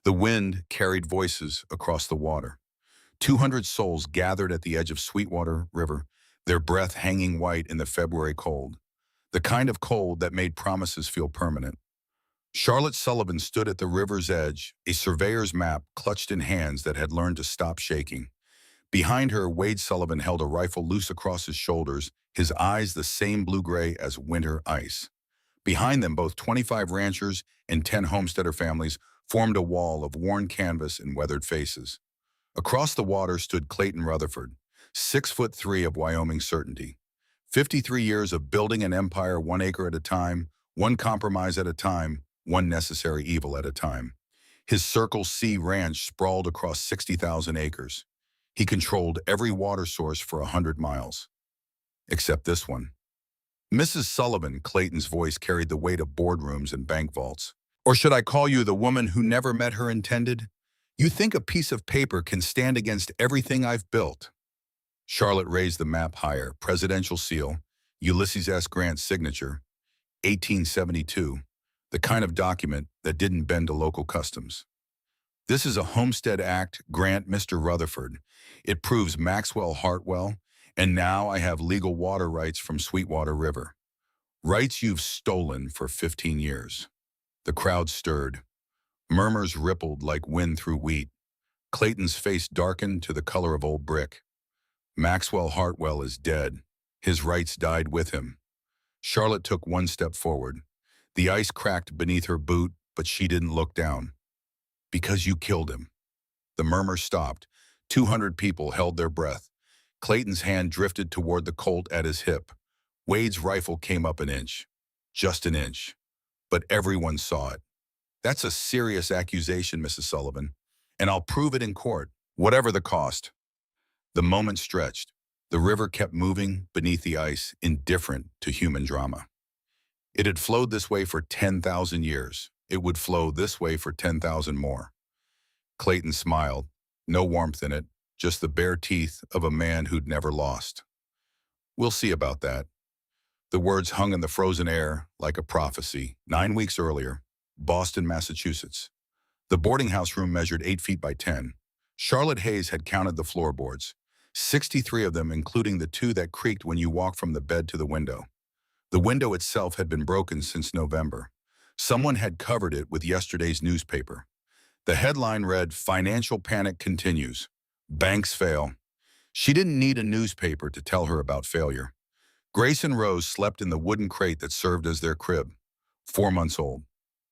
The wind carried voices across the water. 200 souls gathered at the edge of Sweetwater River, their breath hanging white in the February cold, the kind of cold that made promises feel permanent. Charlotte Sullivan stood at the river's edge, a surveyor's map clutched in hands that had learned to stop shaking. Behind her, Wade Sullivan held a rifle loose across his shoulders, his eyes the same blue-gray as winter ice. Behind them, both 25 ranchers and 10 homesteader families formed a wall of worn canvas and weathered faces. Across the water stood Clayton Rutherford, 6'3" of Wyoming certainty. 53 years of building an empire 1 acre at a time, one compromise at a time, one necessary evil at a time. His Circle C ranch sprawled across 60,000 acres. He controlled every water source for 100 miles. Except this one. Mrs. Sullivan, Clayton's voice carried the weight of boardrooms and bank vaults. Or should I call you the woman who never met her intended? You think a piece of paper can stand against everything I've built? Charlotte raised the map higher, presidential seal, Ulysses S. Grant's signature, 1872, the kind of document that didn't bend to local customs. This is a Homestead Act, Grant Mr. Rutherford. It proves Maxwell Hartwell, and now I have legal water rights from Sweetwater River. Rights you've stolen for 15 years. The crowd stirred. Murmurs rippled like wind through wheat. Clayton's face darkened to the color of old brick. Maxwell Hartwell is dead. His rights died with him. Charlotte took one step forward. The ice cracked beneath her boot, but she didn't look down. Because you killed him. The murmur stopped. 200 people held their breath. Clayton's hand drifted toward the Colt at his hip. Wade's rifle came up an inch. Just an inch. But everyone saw it. That's a serious accusation, Mrs. Sullivan, and I'll prove it in court, whatever the cost. The moment stretched. The river kept moving beneath the ice, indifferent to human drama. It had flowed this way for 10,000 years. It would flow this way for 10,000 more. Clayton smiled, no warmth in it, just the bare teeth of a man who'd never lost. We'll see about that. The words hung in the frozen air like a prophecy. 9 weeks earlier, Boston, Massachusetts. The boarding house room measured 8 feet by 10. Charlotte Hayes had counted the floorboards, 63 of them, including the 2 that creaked when you walked from the bed to the window. The window itself had been broken since November. Someone had covered it with yesterday's newspaper. The headline read, "Financial Panic Continues. Banks Fail." She didn't need a newspaper to tell her about failure. Grace and Rose slept in the wooden crate that served as their crib. 4 months old.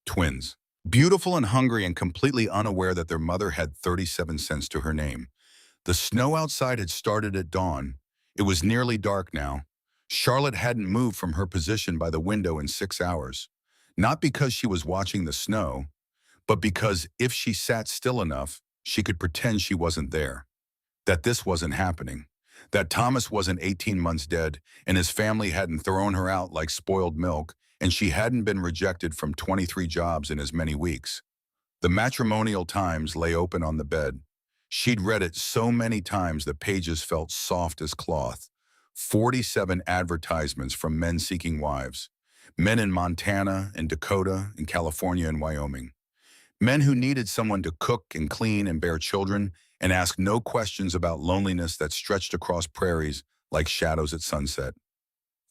Twins. Beautiful and hungry and completely unaware that their mother had 37 cents to her name. The snow outside had started at dawn. It was nearly dark now. Charlotte hadn't moved from her position by the window in 6 hours. Not because she was watching the snow, but because if she sat still enough, she could pretend she wasn't there. That this wasn't happening. That Thomas wasn't 18 months dead, and his family hadn't thrown her out like spoiled milk, and she hadn't been rejected from 23 jobs in as many weeks. The Matrimonial Times lay open on the bed. She'd read it so many times the pages felt soft as cloth. 47 advertisements from men seeking wives. Men in Montana and Dakota and California and Wyoming. Men who needed someone to cook and clean and bear children and ask no questions about loneliness that stretched across prairies like shadows at sunset.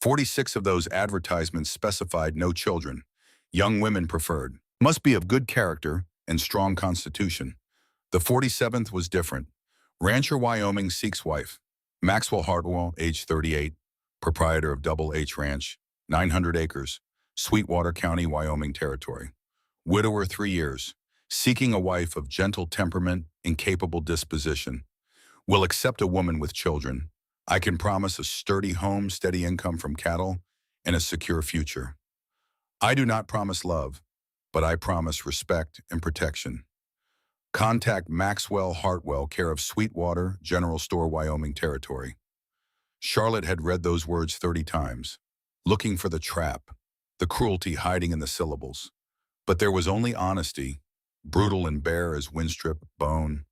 46 of those advertisements specified no children. Young women preferred. Must be of good character and strong constitution. The 47th was different. Rancher Wyoming seeks wife. Maxwell Hartwell, age 38, proprietor of Double H Ranch, 900 acres, Sweetwater County, Wyoming Territory. Widower 3 years, seeking a wife of gentle temperament and capable disposition. Will accept a woman with children. I can promise a sturdy home, steady income from cattle, and a secure future. I do not promise love, but I promise respect and protection. Contact Maxwell Hartwell, care of Sweetwater, General Store, Wyoming Territory. Charlotte had read those words 30 times, looking for the trap, the cruelty hiding in the syllables. But there was only honesty, brutal and bare as windstrip bone.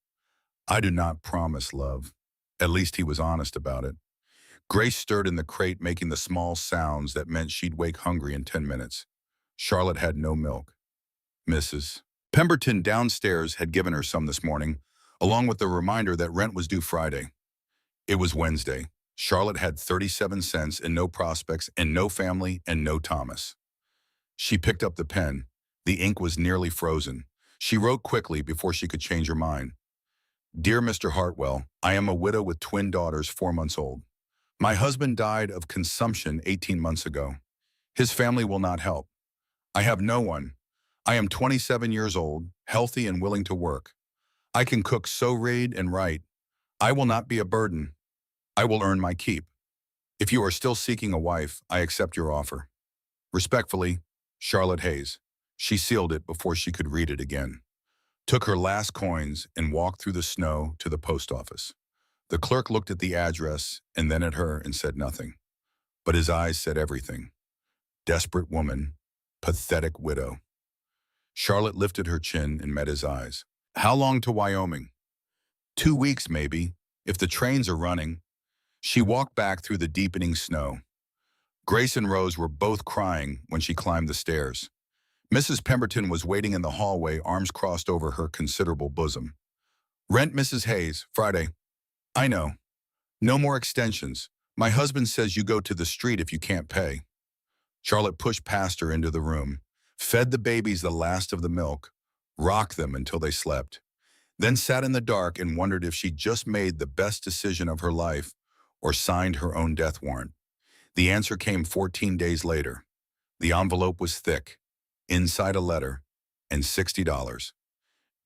I do not promise love. At least he was honest about it. Grace stirred in the crate, making the small sounds that meant she'd wake hungry in 10 minutes. Charlotte had no milk. Mrs. Pemberton downstairs had given her some this morning, along with the reminder that rent was due Friday. It was Wednesday. Charlotte had 37 cents and no prospects and no family and no Thomas. She picked up the pen. The ink was nearly frozen. She wrote quickly before she could change her mind. Dear Mr. Hartwell, I am a widow with twin daughters 4 months old. My husband died of consumption 18 months ago. His family will not help. I have no one. I am 27 years old, healthy and willing to work. I can cook so read and write. I will not be a burden. I will earn my keep. If you are still seeking a wife, I accept your offer. Respectfully, Charlotte Hayes. She sealed it before she could read it again. Took her last coins and walked through the snow to the post office. The clerk looked at the address and then at her and said nothing. But his eyes said everything. Desperate woman, pathetic widow. Charlotte lifted her chin and met his eyes. How long to Wyoming? 2 weeks, maybe, if the trains are running. She walked back through the deepening snow. Grace and Rose were both crying when she climbed the stairs. Mrs. Pemberton was waiting in the hallway, arms crossed over her considerable bosom. Rent, Mrs. Hayes, Friday. I know. No more extensions. My husband says you go to the street if you can't pay. Charlotte pushed past her into the room, fed the babies the last of the milk, rocked them until they slept, then sat in the dark and wondered if she just made the best decision of her life or signed her own death warrant. The answer came 14 days later. The envelope was thick, inside a letter, and $60.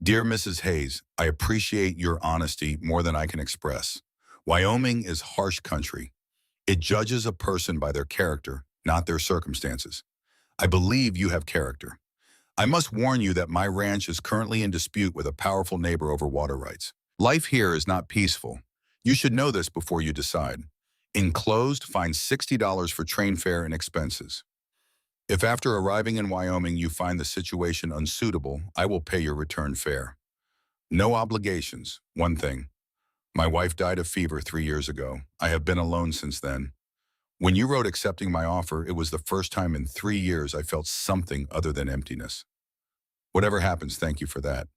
Dear Mrs. Hayes, I appreciate your honesty more than I can express. Wyoming is harsh country. It judges a person by their character, not their circumstances. I believe you have character. I must warn you that my ranch is currently in dispute with a powerful neighbor over water rights. Life here is not peaceful. You should know this before you decide. Enclosed, find $60 for train fare and expenses. If after arriving in Wyoming you find the situation unsuitable, I will pay your return fare. No obligations. One thing. My wife died of fever 3 years ago. I have been alone since then. When you wrote accepting my offer, it was the first time in 3 years I felt something other than emptiness. Whatever happens, thank you for that.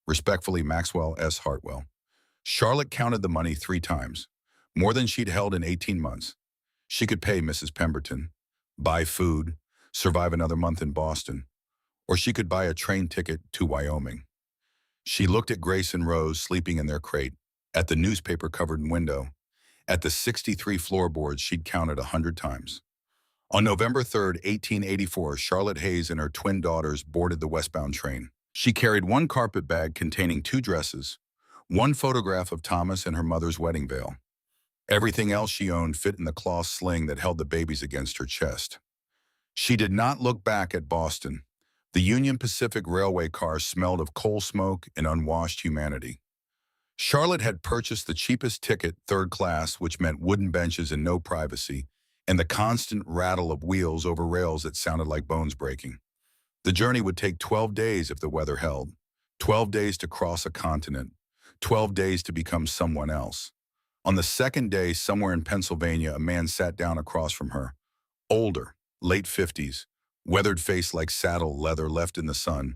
Respectfully, Maxwell S. Hartwell. Charlotte counted the money 3 times, more than she'd held in 18 months. She could pay Mrs. Pemberton, buy food, survive another month in Boston, or she could buy a train ticket to Wyoming. She looked at Grace and Rose sleeping in their crate, at the newspaper-covered window, at the 63 floorboards she'd counted 100 times. On November 3rd, 1884, Charlotte Hayes and her twin daughters boarded the westbound train. She carried one carpet bag containing 2 dresses, one photograph of Thomas and her mother's wedding veil. Everything else she owned fit in the cloth sling that held the babies against her chest. She did not look back at Boston. The Union Pacific Railway car smelled of coal smoke and unwashed humanity. Charlotte had purchased the cheapest ticket, 3rd class, which meant wooden benches and no privacy, and the constant rattle of wheels over rails that sounded like bones breaking. The journey would take 12 days if the weather held, 12 days to cross a continent, 12 days to become someone else. On the 2nd day, somewhere in Pennsylvania, a man sat down across from her, older, late 50s, weathered face like saddle leather left in the sun.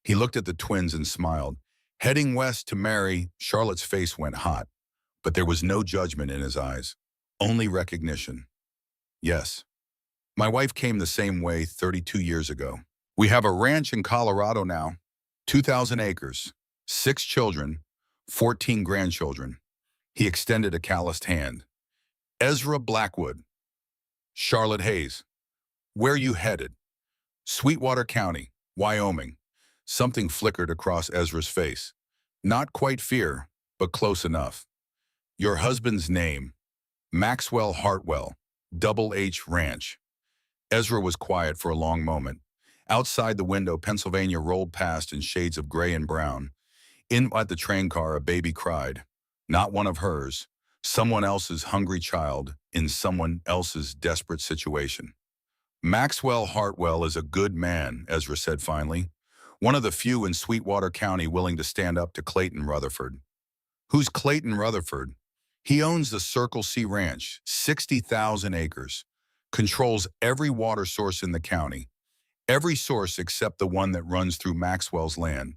He looked at the twins and smiled. Heading west to marry, Charlotte's face went hot, but there was no judgment in his eyes, only recognition. Yes, my wife came the same way 32 years ago. We have a ranch in Colorado now, 2,000 acres, 6 children, 14 grandchildren. He extended a calloused hand. Ezra Blackwood. Charlotte Hayes. Where you headed? Sweetwater County, Wyoming. Something flickered across Ezra's face. Not quite fear, but close enough. Your husband's name. Maxwell Hartwell, Double H Ranch. Ezra was quiet for a long moment. Outside the window, Pennsylvania rolled past in shades of gray and brown. In at the train car, a baby cried. Not one of hers. Someone else's hungry child in someone else's desperate situation. Maxwell Hartwell is a good man, Ezra said finally. One of the few in Sweetwater County willing to stand up to Clayton Rutherford. Who's Clayton Rutherford? He owns the Circle C Ranch, 60,000 acres, controls every water source in the county, Every source except the one that runs through Maxwell's land.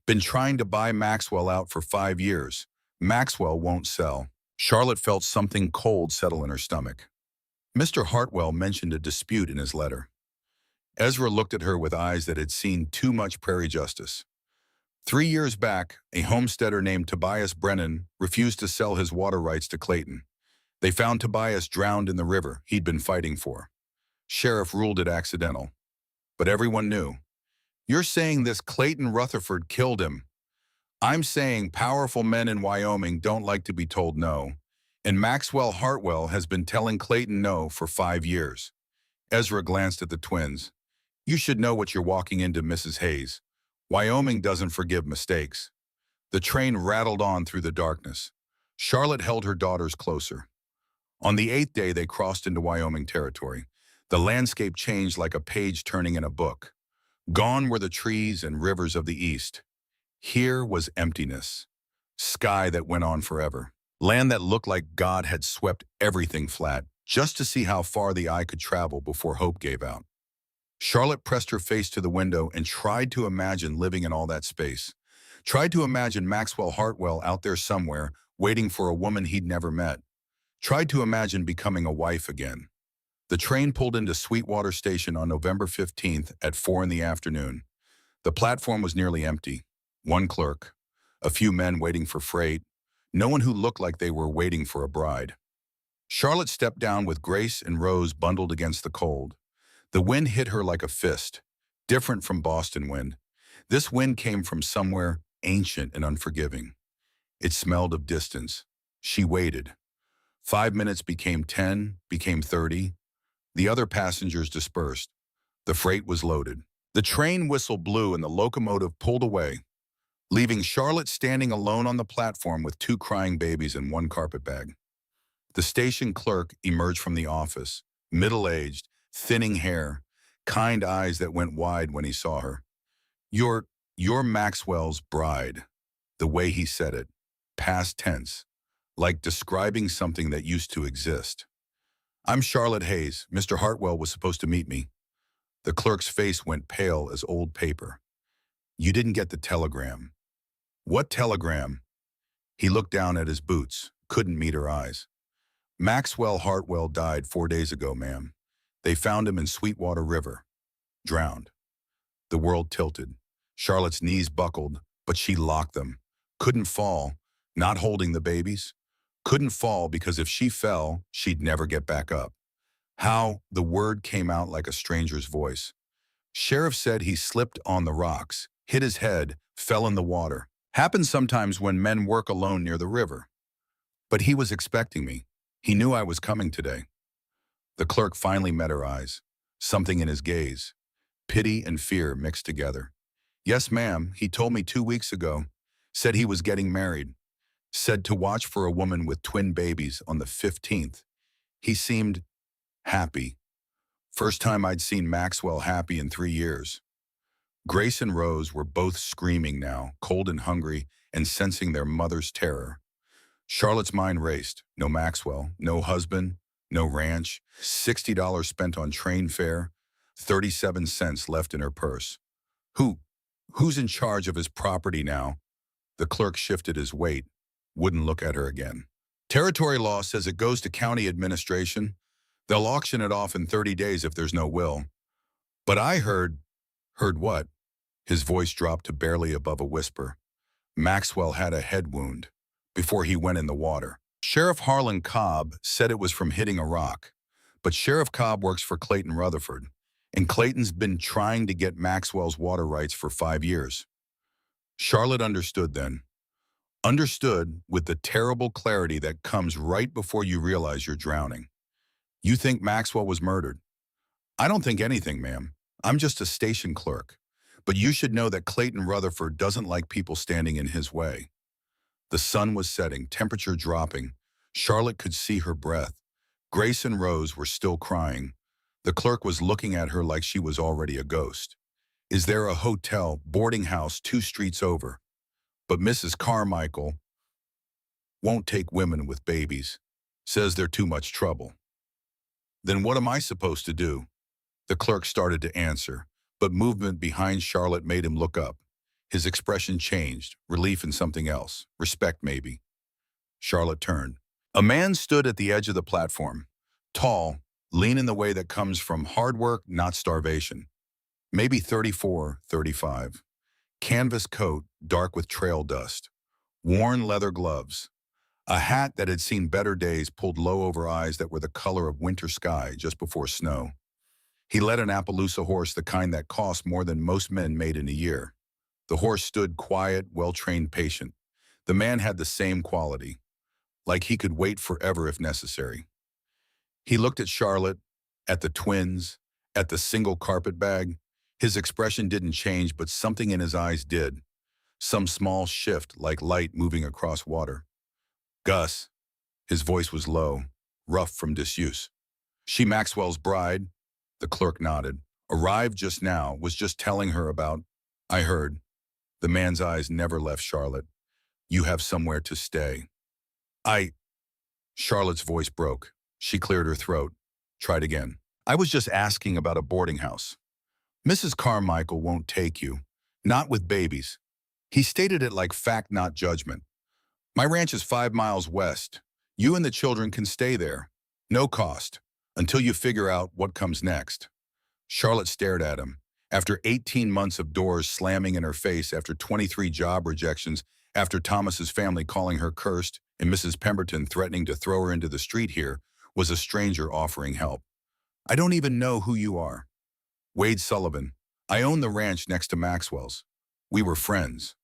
Been trying to buy Maxwell out for 5 years. Maxwell won't sell. Charlotte felt something cold settle in her stomach. Mr. Hartwell mentioned a dispute in his letter. Ezra looked at her with eyes that had seen too much prairie justice. 3 years back, a homesteader named Tobias Brennan refused to sell his water rights to Clayton. They found Tobias drowned in the river he'd been fighting for. Sheriff ruled it accidental. But everyone knew. You're saying this Clayton Rutherford killed him. I'm saying powerful men in Wyoming don't like to be told no. And Maxwell Hartwell has been telling Clayton no for 5 years. Ezra glanced at the twins. You should know what you're walking into, Mrs. Hayes. Wyoming doesn't forgive mistakes. The train rattled on through the darkness. Charlotte held her daughters closer. On the 8th day, they crossed into Wyoming territory. The landscape changed like a page turning in a book. Gone were the trees and rivers of the east. Here was emptiness. Sky that went on forever. Land that looked like God had swept everything flat, just to see how far the eye could travel before hope gave out. Charlotte pressed her face to the window and tried to imagine living in all that space. Tried to imagine Maxwell Hartwell out there somewhere, waiting for a woman he'd never met. Tried to imagine becoming a wife again. The train pulled into Sweetwater Station on November 15th at 4 in the afternoon. The platform was nearly empty. One clerk, a few men waiting for freight, no one who looked like they were waiting for a bride. Charlotte stepped down with Grace and Rose bundled against the cold. The wind hit her like a fist, different from Boston wind. This wind came from somewhere ancient and unforgiving. It smelled of distance. She waited. 5 minutes became 10, became 30. The other passengers dispersed. The freight was loaded. The train whistle blew and the locomotive pulled away, leaving Charlotte standing alone on the platform with 2 crying babies and 1 carpet bag. The station clerk emerged from the office, middle-aged, thinning hair, kind eyes that went wide when he saw her. You're Maxwell's bride. The way he said it, past tense, like describing something that used to exist. I'm Charlotte Hayes. Mr. Hartwell was supposed to meet me. The clerk's face went pale as old paper. You didn't get the telegram. What telegram? He looked down at his boots, couldn't meet her eyes. Maxwell Hartwell died 4 days ago, ma'am. They found him in Sweetwater River, drowned. The world tilted. Charlotte's knees buckled, but she locked them. Couldn't fall, not holding the babies. Couldn't fall because if she fell, she'd never get back up. How? The word came out like a stranger's voice. Sheriff said he slipped on the rocks, hit his head, fell in the water. Happens sometimes when men work alone near the river. But he was expecting me. He knew I was coming today. The clerk finally met her eyes, something in his gaze. Pity and fear mixed together. Yes, ma'am, he told me 2 weeks ago. Said he was getting married. Said to watch for a woman with twin babies on the 15th. He seemed happy. First time I'd seen Maxwell happy in 3 years. Grace and Rose were both screaming now, cold and hungry, and sensing their mother's terror. Charlotte's mind raced. No Maxwell, no husband, no ranch, $60 spent on train fare, 37 cents left in her purse. Who's in charge of his property now? The clerk shifted his weight, wouldn't look at her again. Territory law says it goes to county administration. They'll auction it off in 30 days if there's no will. But I heard what? His voice dropped to barely above a whisper. Maxwell had a head wound before he went in the water. Sheriff Harlan Cobb said it was from hitting a rock, but Sheriff Cobb works for Clayton Rutherford, and Clayton's been trying to get Maxwell's water rights for 5 years. Charlotte understood then. Understood with the terrible clarity that comes right before you realize you're drowning. You think Maxwell was murdered? I don't think anything, ma'am. I'm just a station clerk. But you should know that Clayton Rutherford doesn't like people standing in his way. The sun was setting, temperature dropping. Charlotte could see her breath. Grace and Rose were still crying. The clerk was looking at her like she was already a ghost. Is there a hotel, boarding house 2 streets over? But Mrs. Carmichael won't take women with babies. Says they're too much trouble. Then what am I supposed to do? The clerk started to answer, But movement behind Charlotte made him look up. His expression changed, relief in something else, respect maybe. Charlotte turned. A man stood at the edge of the platform, tall, lean in the way that comes from hard work, not starvation. Maybe 34, 35. Canvas coat, dark with trail dust. Worn leather gloves. A hat that had seen better days pulled low over eyes that were the color of winter sky just before snow. He led an Appaloosa horse, the kind that cost more than most men made in a year. The horse stood quiet, well-trained, patient. The man had the same quality, like he could wait forever if necessary. He looked at Charlotte, at the twins, at the single carpet bag. His expression didn't change, but something in his eyes did. Some small shift, like light moving across water. Gus, his voice was low, rough from disuse. She Maxwell's bride? The clerk nodded. Arrived just now, was just telling her about. I heard. The man's eyes never left Charlotte. You have somewhere to stay. Charlotte's voice broke. She cleared her throat. Tried again. I was just asking about a boarding house. Mrs. Carmichael won't take you. Not with babies. He stated it like fact, not judgment. My ranch is 5 miles west. You and the children can stay there. No cost. Until you figure out what comes next. Charlotte stared at him. After 18 months of doors slamming in her face, after 23 job rejections, after Thomas's family calling her cursed, and Mrs. Pemberton threatening to throw her into the street, here was a stranger offering help. I don't even know who you are. Wade Sullivan. I own the ranch next to Maxwell's. We were friends.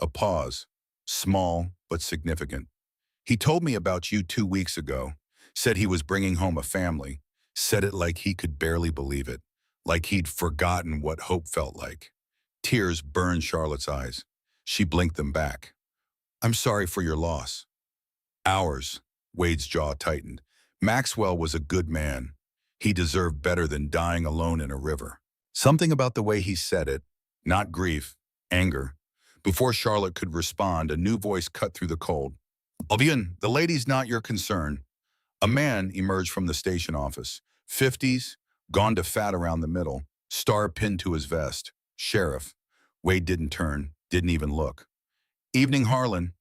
A pause. Small, but significant. He told me about you 2 weeks ago. Said he was bringing home a family. Said it like he could barely believe it. Like he'd forgotten what hope felt like. Tears burned Charlotte's eyes. She blinked them back. I'm sorry for your loss. Ours. Wade's jaw tightened. Maxwell was a good man. He deserved better than dying alone in a river. Something about the way he said it, not grief, anger. Before Charlotte could respond, a new voice cut through the cold. Albion, the lady's not your concern. A man emerged from the station office. 50s, gone to fat around the middle, star pinned to his vest. Sheriff. Wade didn't turn, didn't even look. Evening, Harlan.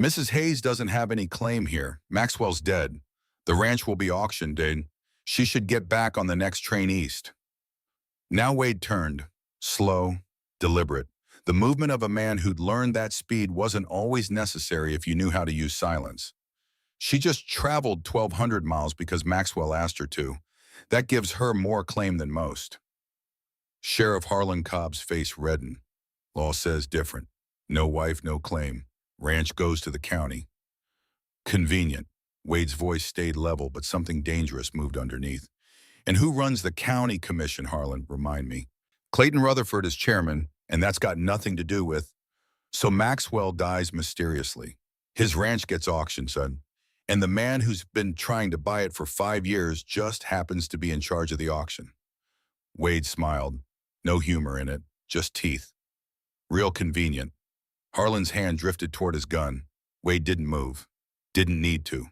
Mrs. Hayes doesn't have any claim here. Maxwell's dead. The ranch will be auctioned, and she should get back on the next train east. Now Wade turned, slow, deliberate. The movement of a man who'd learned that speed wasn't always necessary if you knew how to use silence. She just traveled 1,200 miles because Maxwell asked her to. That gives her more claim than most. Sheriff Harlan Cobb's face reddened. Law says different. No wife, no claim. Ranch goes to the county. Convenient. Wade's voice stayed level, but something dangerous moved underneath. And who runs the county commission, Harlan? Remind me. Clayton Rutherford is chairman, and that's got nothing to do with. So Maxwell dies mysteriously. His ranch gets auctioned, son. And the man who's been trying to buy it for 5 years just happens to be in charge of the auction. Wade smiled. No humor in it, just teeth. Real convenient. Harlan's hand drifted toward his gun. Wade didn't move. Didn't need to.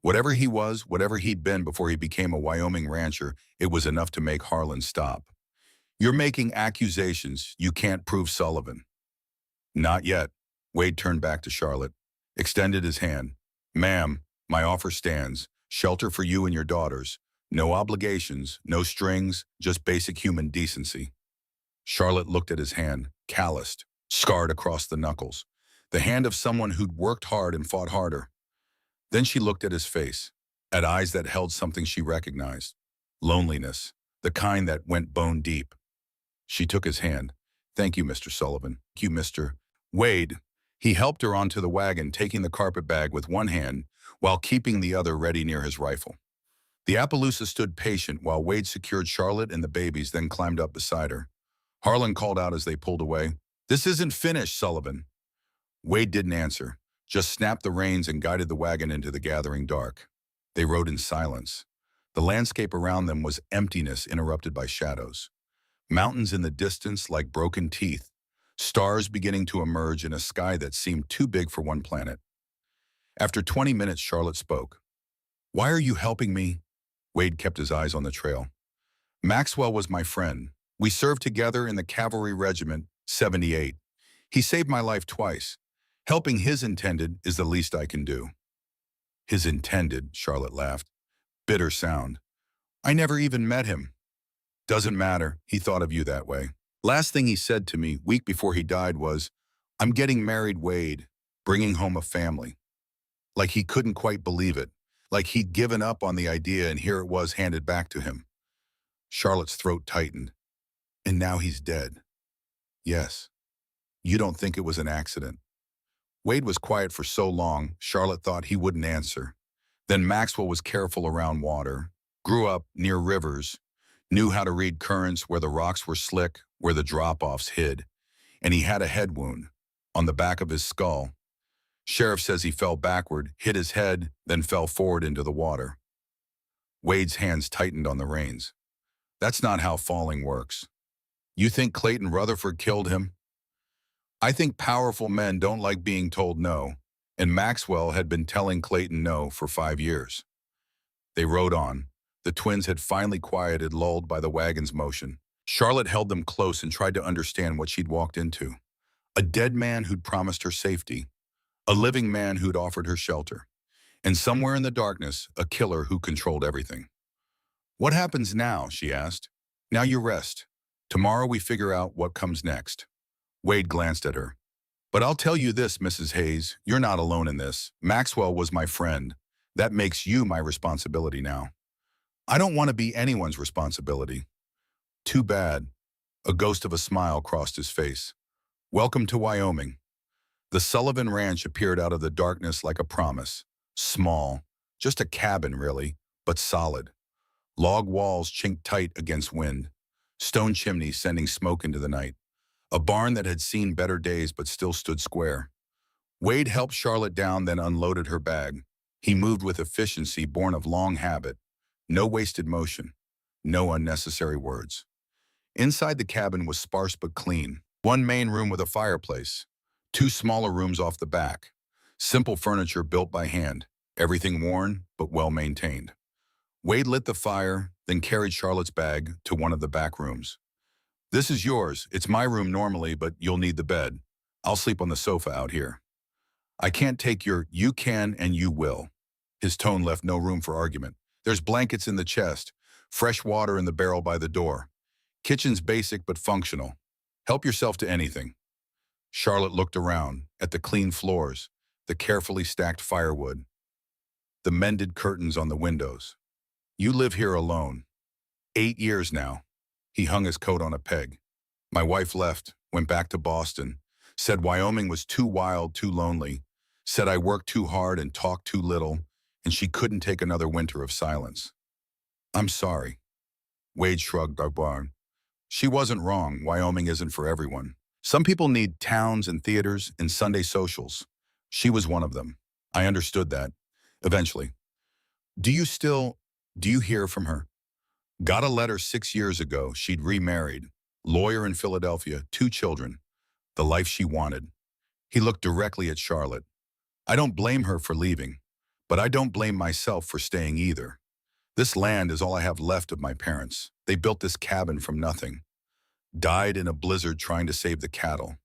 Whatever he was, whatever he'd been before he became a Wyoming rancher, it was enough to make Harlan stop. You're making accusations. You can't prove Sullivan. Not yet. Wade turned back to Charlotte, extended his hand. Ma'am, my offer stands. Shelter for you and your daughters. No obligations, no strings, just basic human decency. Charlotte looked at his hand, calloused, scarred across the knuckles. The hand of someone who'd worked hard and fought harder. Then she looked at his face, at eyes that held something she recognized. Loneliness, the kind that went bone deep. She took his hand. Thank you, Mr. Sullivan. Thank you, Mr. Wade. He helped her onto the wagon, taking the carpet bag with one hand while keeping the other ready near his rifle. The Appaloosa stood patient while Wade secured Charlotte and the babies, then climbed up beside her. Harlan called out as they pulled away. This isn't finished, Sullivan. Wade didn't answer, just snapped the reins and guided the wagon into the gathering dark. They rode in silence. The landscape around them was emptiness interrupted by shadows. Mountains in the distance like broken teeth, stars beginning to emerge in a sky that seemed too big for one planet. After 20 minutes, Charlotte spoke. Why are you helping me? Wade kept his eyes on the trail. Maxwell was my friend. We served together in the Cavalry Regiment, 78. He saved my life twice. Helping his intended is the least I can do." "His intended," Charlotte laughed. "Bitter sound. I never even met him." "Doesn't matter, he thought of you that way. Last thing he said to me, week before he died, was, 'I'm getting married, Wade, bringing home a family.' Like he couldn't quite believe it. Like he'd given up on the idea and here it was handed back to him." Charlotte's throat tightened. "And now he's dead." "Yes. You don't think it was an accident?" Wade was quiet for so long, Charlotte thought he wouldn't answer. Then Maxwell was careful around water, grew up near rivers, knew how to read currents where the rocks were slick, where the drop-offs hid, and he had a head wound on the back of his skull. Sheriff says he fell backward, hit his head, then fell forward into the water. Wade's hands tightened on the reins. "That's not how falling works. You think Clayton Rutherford killed him?" "I think powerful men don't like being told no, and Maxwell had been telling Clayton no for 5 years." They rode on. The twins had finally quieted, lulled by the wagon's motion. Charlotte held them close and tried to understand what she'd walked into. A dead man who'd promised her safety, a living man who'd offered her shelter, and somewhere in the darkness, a killer who controlled everything. "What happens now?" she asked. "Now you rest. Tomorrow we figure out what comes next." Wade glanced at her. "But I'll tell you this, Mrs. Hayes, you're not alone in this. Maxwell was my friend. That makes you my responsibility now." "I don't want to be anyone's responsibility." "Too bad." A ghost of a smile crossed his face. "Welcome to Wyoming." The Sullivan Ranch appeared out of the darkness like a promise. Small, just a cabin really, but solid. Log walls chinked tight against wind. Stone chimneys sending smoke into the night. A barn that had seen better days but still stood square. Wade helped Charlotte down, then unloaded her bag. He moved with efficiency born of long habit. No wasted motion. No unnecessary words. Inside the cabin was sparse but clean. One main room with a fireplace. Two smaller rooms off the back. Simple furniture built by hand. Everything worn but well maintained. Wade lit the fire, then carried Charlotte's bag to one of the back rooms. "This is yours. It's my room normally, but you'll need the bed. I'll sleep on the sofa out here." "I can't take your, you can and you will." His tone left no room for argument. "There's blankets in the chest, fresh water in the barrel by the door. Kitchen's basic but functional. Help yourself to anything." Charlotte looked around, at the clean floors, the carefully stacked firewood, the mended curtains on the windows. "You live here alone." 8 years now." He hung his coat on a peg. "My wife left, went back to Boston, said Wyoming was too wild, too lonely, said I worked too hard and talked too little, and she couldn't take another winter of silence." "I'm sorry." Wade shrugged our barn. "She wasn't wrong. Wyoming isn't for everyone. Some people need towns and theaters and Sunday socials. She was one of them. I understood that. Eventually. Do you hear from her?" "Got a letter 6 years ago. She'd remarried. Lawyer in Philadelphia, 2 children. The life she wanted." He looked directly at Charlotte. "I don't blame her for leaving, but I don't blame myself for staying either. This land is all I have left of my parents. They built this cabin from nothing. Died in a blizzard trying to save the cattle.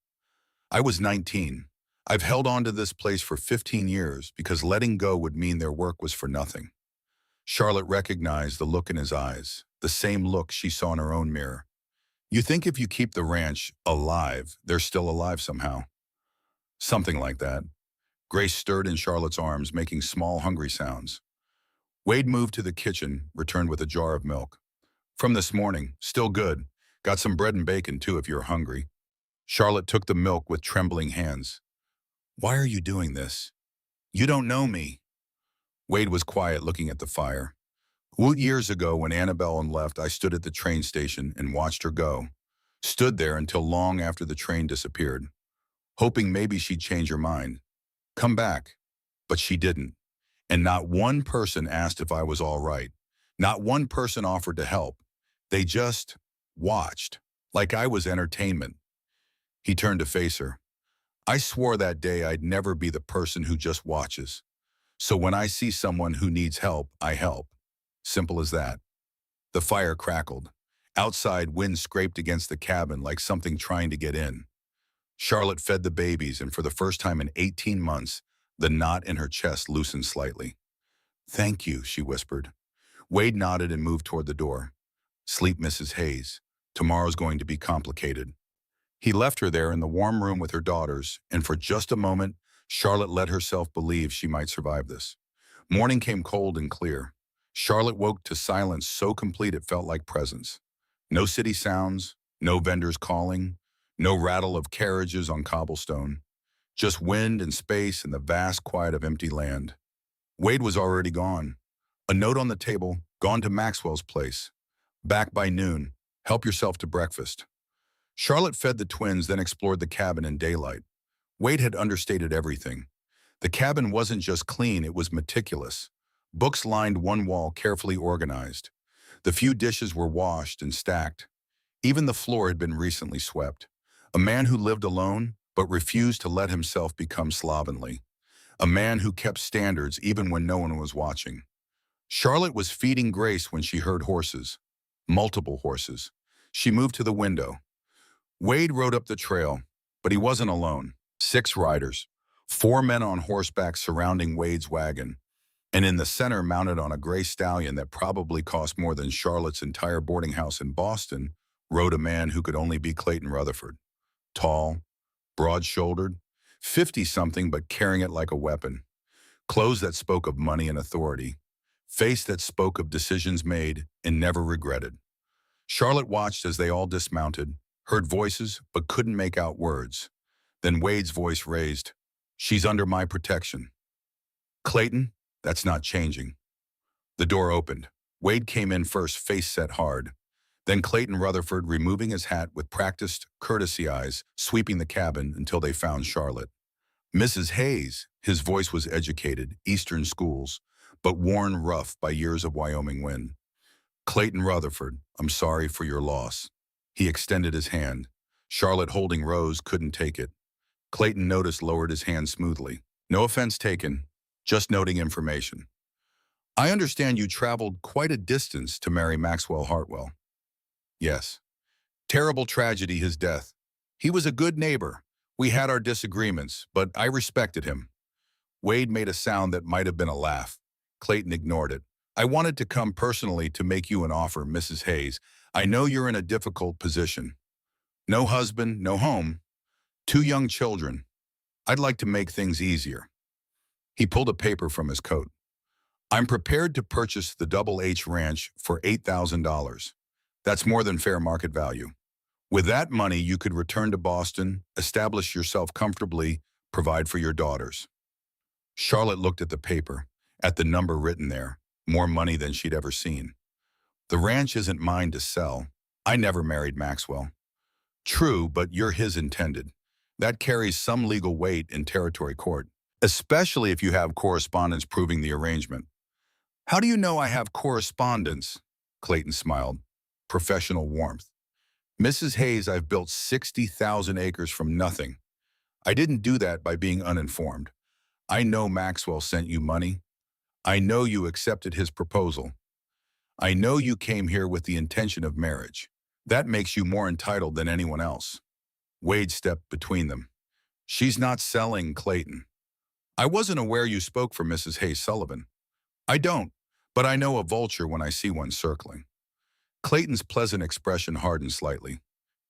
I was 19. I've held on to this place for 15 years because letting go would mean their work was for nothing." Charlotte recognized the look in his eyes, the same look she saw in her own mirror. "You think if you keep the ranch alive, they're still alive somehow?" "Something like that." Grace stirred in Charlotte's arms, making small, hungry sounds. Wade moved to the kitchen, returned with a jar of milk. "From this morning, still good. Got some bread and bacon, too, if you're hungry." Charlotte took the milk with trembling hands. "Why are you doing this? You don't know me." Wade was quiet, looking at the fire. "Years ago, when Annabelle left, I stood at the train station and watched her go. Stood there until long after the train disappeared, hoping maybe she'd change her mind. Come back. But she didn't. And not one person asked if I was all right. Not one person offered to help. They just watched, like I was entertainment." He turned to face her. "I swore that day I'd never be the person who just watches. So when I see someone who needs help, I help. Simple as that." The fire crackled. Outside, wind scraped against the cabin like something trying to get in. Charlotte fed the babies, and for the first time in 18 months, the knot in her chest loosened slightly. "Thank you," she whispered. Wade nodded and moved toward the door. "Sleep, Mrs. Hayes. Tomorrow's going to be complicated." He left her there in the warm room with her daughters, and for just a moment, Charlotte let herself believe she might survive this. Morning came cold and clear. Charlotte woke to silence so complete it felt like presence. No city sounds, no vendors calling, no rattle of carriages on cobblestone. Just wind and space and the vast quiet of empty land. Wade was already gone. A note on the table, gone to Maxwell's place. Back by noon. Help yourself to breakfast. Charlotte fed the twins, then explored the cabin in daylight. Wade had understated everything. The cabin wasn't just clean, it was meticulous. Books lined one wall, carefully organized. The few dishes were washed and stacked. Even the floor had been recently swept. A man who lived alone, but refused to let himself become slovenly. A man who kept standards even when no one was watching. Charlotte was feeding Grace when she heard horses. Multiple horses. She moved to the window. Wade rode up the trail, but he wasn't alone. 6 riders. 4 men on horseback surrounding Wade's wagon. And in the center, mounted on a gray stallion that probably cost more than Charlotte's entire boarding house in Boston, rode a man who could only be Clayton Rutherford. Tall, broad-shouldered, 50-something but carrying it like a weapon. Clothes that spoke of money and authority. Face that spoke of decisions made and never regretted. Charlotte watched as they all dismounted, heard voices but couldn't make out words. Then Wade's voice raised, "She's under my protection." "Clayton, that's not changing." The door opened. Wade came in first, face set hard. Then Clayton Rutherford, removing his hat with practiced courtesy eyes, sweeping the cabin until they found Charlotte. "Mrs. Hayes," his voice was educated, Eastern schools, but worn rough by years of Wyoming wind. "Clayton Rutherford, I'm sorry for your loss." He extended his hand. Charlotte, holding Rose, couldn't take it. Clayton noticed, lowered his hand smoothly. "No offense taken, just noting information. I understand you traveled quite a distance to marry Maxwell Hartwell." "Yes. Terrible tragedy, his death. He was a good neighbor. We had our disagreements, but I respected him." Wade made a sound that might have been a laugh. Clayton ignored it. "I wanted to come personally to make you an offer, Mrs. Hayes. I know you're in a difficult position. No husband, no home, 2 young children. I'd like to make things easier." He pulled a paper from his coat. "I'm prepared to purchase the Double H Ranch for $8,000. That's more than fair market value. With that money, you could return to Boston, establish yourself comfortably, provide for your daughters." Charlotte looked at the paper, at the number written there, more money than she'd ever seen. "The ranch isn't mine to sell. I never married Maxwell." "True, but you're his intended. That carries some legal weight in territory court, especially if you have correspondence proving the arrangement." "How do you know I have correspondence?" Clayton smiled. Professional warmth. "Mrs. Hayes, I've built 60,000 acres from nothing. I didn't do that by being uninformed. I know Maxwell sent you money. I know you accepted his proposal. I know you came here with the intention of marriage. That makes you more entitled than anyone else." Wade stepped between them. "She's not selling, Clayton. I wasn't aware you spoke for Mrs. Hayes Sullivan." "I don't, but I know a vulture when I see one circling." Clayton's pleasant expression hardened slightly.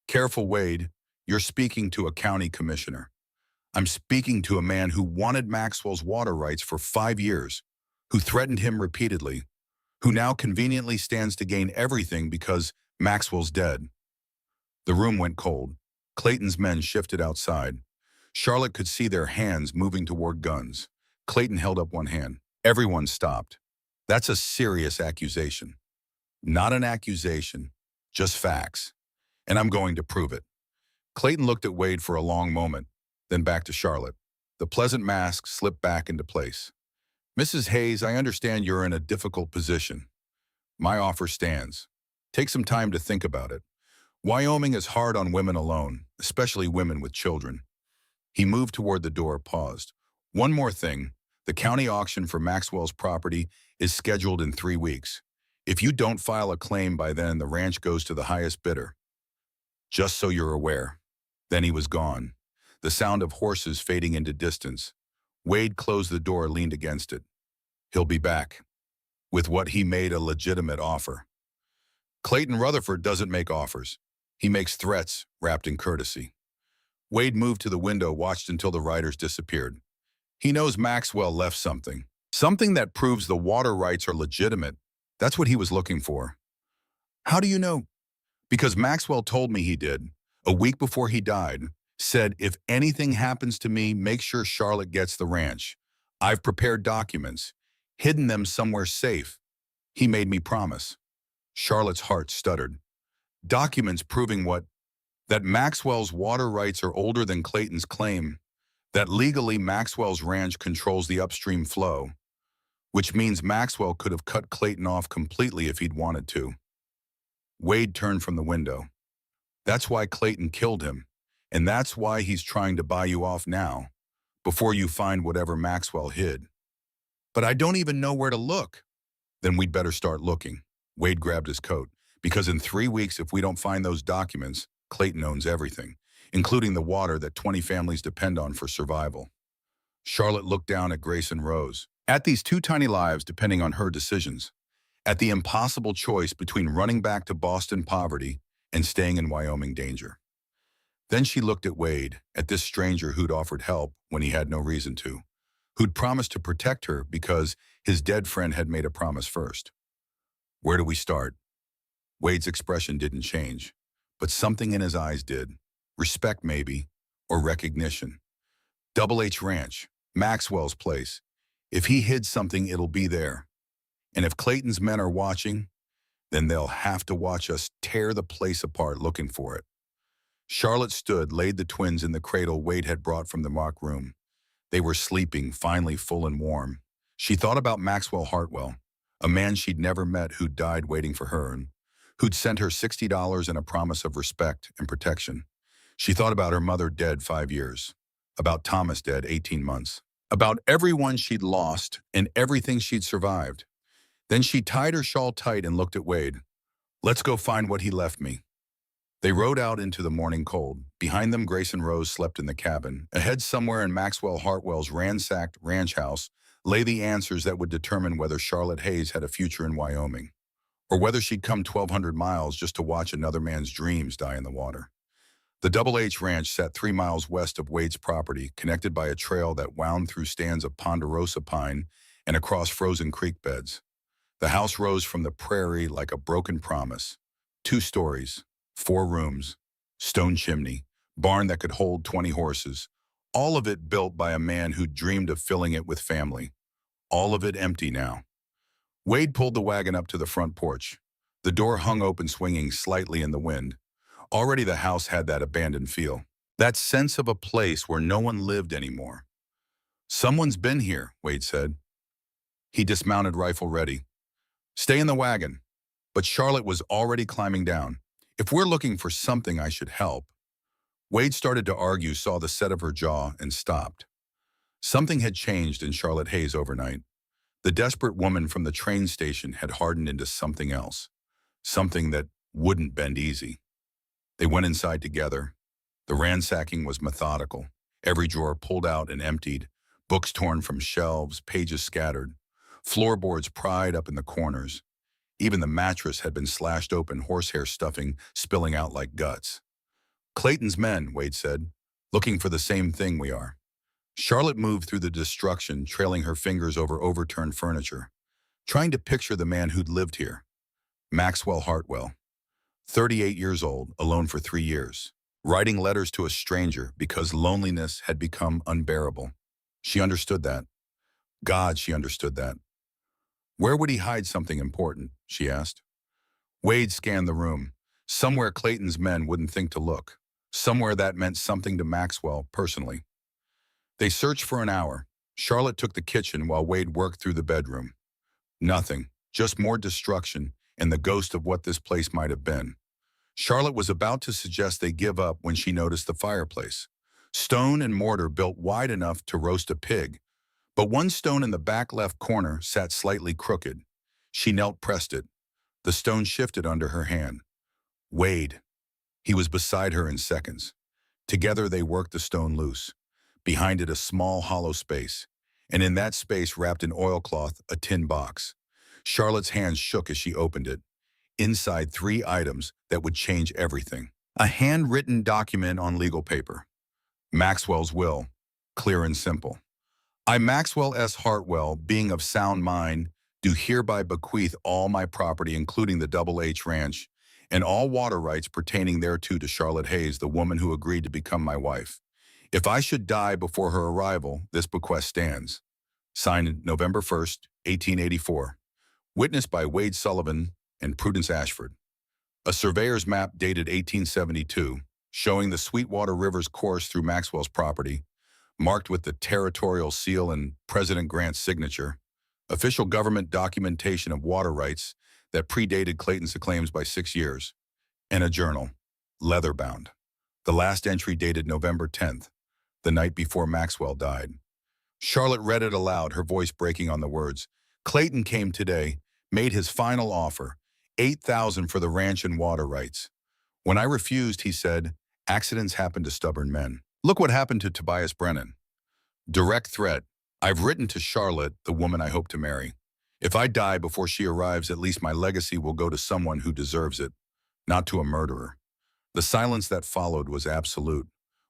"Careful, Wade. You're speaking to a county commissioner. I'm speaking to a man who wanted Maxwell's water rights for 5 years, who threatened him repeatedly, who now conveniently stands to gain everything because Maxwell's dead." The room went cold. Clayton's men shifted outside. Charlotte could see their hands moving toward guns. Clayton held up one hand. Everyone stopped. "That's a serious accusation." "Not an accusation, just facts. And I'm going to prove it." Clayton looked at Wade for a long moment, then back to Charlotte. The pleasant mask slipped back into place. "Mrs. Hayes, I understand you're in a difficult position. My offer stands. Take some time to think about it. Wyoming is hard on women alone, especially women with children." He moved toward the door, paused. "One more thing. The county auction for Maxwell's property is scheduled in 3 weeks. If you don't file a claim by then, the ranch goes to the highest bidder. Just so you're aware. Then he was gone. The sound of horses fading into distance. Wade closed the door, leaned against it. He'll be back. With what he made a legitimate offer. Clayton Rutherford doesn't make offers. He makes threats wrapped in courtesy. Wade moved to the window, watched until the riders disappeared. He knows Maxwell left something. Something that proves the water rights are legitimate. That's what he was looking for. How do you know? Because Maxwell told me he did. A week before he died, said, if anything happens to me, make sure Charlotte gets the ranch. I've prepared documents, hidden them somewhere safe. He made me promise. Charlotte's heart stuttered. Documents proving what? That Maxwell's water rights are older than Clayton's claim. That legally Maxwell's ranch controls the upstream flow. Which means Maxwell could have cut Clayton off completely if he'd wanted to. Wade turned from the window. That's why Clayton killed him. And that's why he's trying to buy you off now, before you find whatever Maxwell hid. But I don't even know where to look. Then we'd better start looking. Wade grabbed his coat. Because in 3 weeks, if we don't find those documents, Clayton owns everything, including the water that 20 families depend on for survival. Charlotte looked down at Grace and Rose. At these two tiny lives depending on her decisions. At the impossible choice between running back to Boston poverty and staying in Wyoming danger. Then she looked at Wade, at this stranger who'd offered help when he had no reason to, who'd promised to protect her because his dead friend had made a promise first. Where do we start? Wade's expression didn't change, but something in his eyes did. Respect maybe, or recognition. Double H Ranch, Maxwell's place. If he hid something, it'll be there. And if Clayton's men are watching, then they'll have to watch us tear the place apart looking for it. Charlotte stood, laid the twins in the cradle Wade had brought from the mock room. They were sleeping, finally full and warm. She thought about Maxwell Hartwell, a man she'd never met who'd died waiting for her and who'd sent her $60 and a promise of respect and protection. She thought about her mother dead 5 years, about Thomas dead 18 months, about everyone she'd lost and everything she'd survived. Then she tied her shawl tight and looked at Wade. Let's go find what he left me. They rode out into the morning cold. Behind them, Grace and Rose slept in the cabin. Ahead, somewhere in Maxwell Hartwell's ransacked ranch house, lay the answers that would determine whether Charlotte Hayes had a future in Wyoming, or whether she'd come 1,200 miles just to watch another man's dreams die in the water. The Double H Ranch sat 3 miles west of Wade's property, connected by a trail that wound through stands of ponderosa pine and across frozen creek beds. The house rose from the prairie like a broken promise. 2 stories, 4 rooms, stone chimney, barn that could hold 20 horses, all of it built by a man who dreamed of filling it with family. All of it empty now. Wade pulled the wagon up to the front porch. The door hung open, swinging slightly in the wind. Already the house had that abandoned feel, that sense of a place where no one lived anymore. Someone's been here, Wade said. He dismounted, rifle ready. Stay in the wagon. But Charlotte was already climbing down. If we're looking for something, I should help. Wade started to argue, saw the set of her jaw, and stopped. Something had changed in Charlotte Hayes overnight. The desperate woman from the train station had hardened into something else. Something that wouldn't bend easy. They went inside together. The ransacking was methodical. Every drawer pulled out and emptied. Books torn from shelves, pages scattered. Floorboards pried up in the corners. Even the mattress had been slashed open, horsehair stuffing spilling out like guts. Clayton's men, Wade said, looking for the same thing we are. Charlotte moved through the destruction, trailing her fingers over overturned furniture, trying to picture the man who'd lived here. Maxwell Hartwell, 38 years old, alone for 3 years, writing letters to a stranger because loneliness had become unbearable. She understood that. God, she understood that. Where would he hide something important, she asked. Wade scanned the room. Somewhere Clayton's men wouldn't think to look. Somewhere that meant something to Maxwell personally. They searched for an hour. Charlotte took the kitchen while Wade worked through the bedroom. Nothing, just more destruction and the ghost of what this place might have been. Charlotte was about to suggest they give up when she noticed the fireplace. Stone and mortar built wide enough to roast a pig, but one stone in the back left corner sat slightly crooked. She knelt, pressed it. The stone shifted under her hand. Wade. He was beside her in seconds. Together they worked the stone loose. Behind it a small hollow space, and in that space wrapped in oilcloth a tin box. Charlotte's hands shook as she opened it. Inside 3 items that would change everything. A handwritten document on legal paper. Maxwell's will, clear and simple. I, Maxwell S. Hartwell, being of sound mind, do hereby bequeath all my property, including the Double H Ranch, and all water rights pertaining thereto to Charlotte Hayes, the woman who agreed to become my wife. If I should die before her arrival, this bequest stands. Signed November 1st, 1884. Witnessed by Wade Sullivan and Prudence Ashford. A surveyor's map dated 1872, showing the Sweetwater River's course through Maxwell's property, marked with the territorial seal and President Grant's signature. Official government documentation of water rights that predated Clayton's claims by 6 years. And a journal, leather-bound. The last entry dated November 10th, the night before Maxwell died. Charlotte read it aloud, her voice breaking on the words. Clayton came today, made his final offer, $8,000 for the ranch and water rights. When I refused, he said, accidents happen to stubborn men. Look what happened to Tobias Brennan. Direct threat. I've written to Charlotte, the woman I hope to marry. If I die before she arrives, at least my legacy will go to someone who deserves it, not to a murderer. The silence that followed was absolute.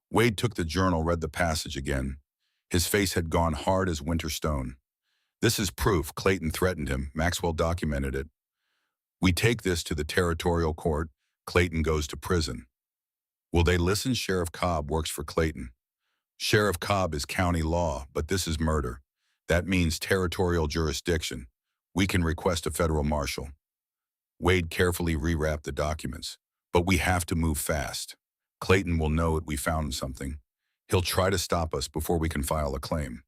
Wade took the journal, read the passage again. His face had gone hard as winter stone. This is proof Clayton threatened him. Maxwell documented it. We take this to the territorial court. Clayton goes to prison. Will they listen? Sheriff Cobb works for Clayton. Sheriff Cobb is county law, but this is murder. That means territorial jurisdiction. We can request a federal marshal. Wade carefully rewrapped the documents. But we have to move fast. Clayton will know we found something. He'll try to stop us before we can file a claim.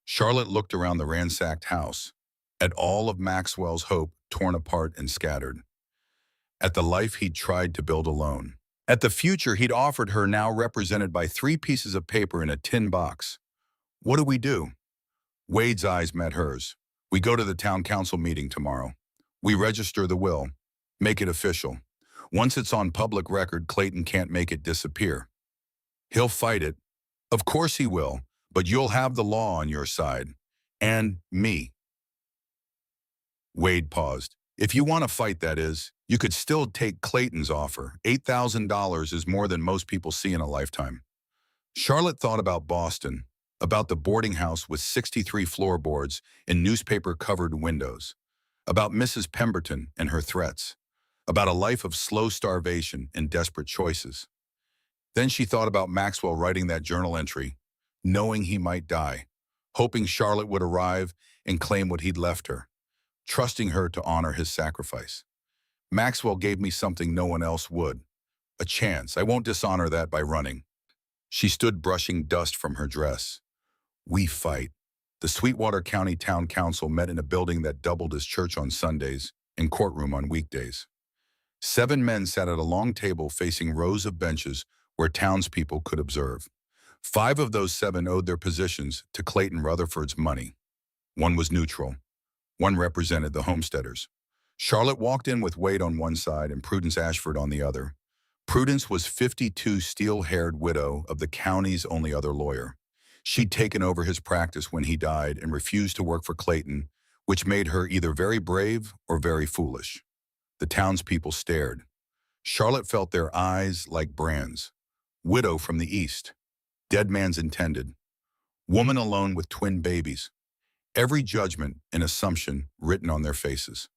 Charlotte looked around the ransacked house, at all of Maxwell's hope torn apart and scattered, at the life he'd tried to build alone, at the future he'd offered her, now represented by 3 pieces of paper in a tin box. What do we do? Wade's eyes met hers. We go to the town council meeting tomorrow. We register the will, make it official. Once it's on public record, Clayton can't make it disappear. He'll fight it. Of course he will, but you'll have the law on your side. And me. Wade paused. If you want to fight, that is, you could still take Clayton's offer. $8,000 is more than most people see in a lifetime. Charlotte thought about Boston, about the boarding house with 63 floorboards and newspaper-covered windows, about Mrs. Pemberton and her threats, about a life of slow starvation and desperate choices. Then she thought about Maxwell writing that journal entry, knowing he might die, hoping Charlotte would arrive and claim what he'd left her, trusting her to honor his sacrifice. Maxwell gave me something no one else would, a chance. I won't dishonor that by running. She stood brushing dust from her dress. We fight. The Sweetwater County Town Council met in a building that doubled as church on Sundays and courtroom on weekdays. 7 men sat at a long table facing rows of benches where townspeople could observe. 5 of those 7 owed their positions to Clayton Rutherford's money. 1 was neutral. 1 represented the homesteaders. Charlotte walked in with Wade on one side and Prudence Ashford on the other. Prudence was 52, steel-haired widow of the county's only other lawyer. She'd taken over his practice when he died and refused to work for Clayton, which made her either very brave or very foolish. The townspeople stared. Charlotte felt their eyes like brands. Widow from the east. Dead man's intended. Woman alone with twin babies. Every judgment and assumption written on their faces.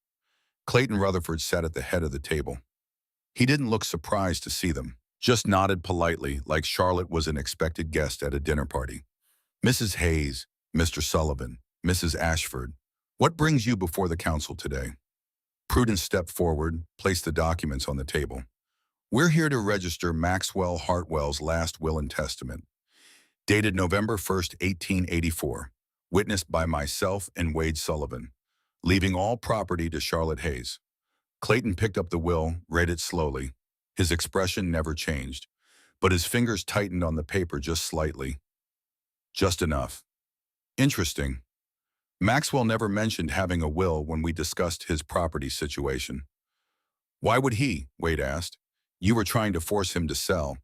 Clayton Rutherford sat at the head of the table. He didn't look surprised to see them, just nodded politely like Charlotte was an expected guest at a dinner party. Mrs. Hayes, Mr. Sullivan, Mrs. Ashford, what brings you before the council today? Prudence stepped forward, placed the documents on the table. We're here to register Maxwell Hartwell's last will and testament, dated November 1st, 1884, witnessed by myself and Wade Sullivan, leaving all property to Charlotte Hayes. Clayton picked up the will, read it slowly. His expression never changed, but his fingers tightened on the paper just slightly. Just enough. Interesting. Maxwell never mentioned having a will when we discussed his property situation. Why would he? Wade asked. You were trying to force him to sell.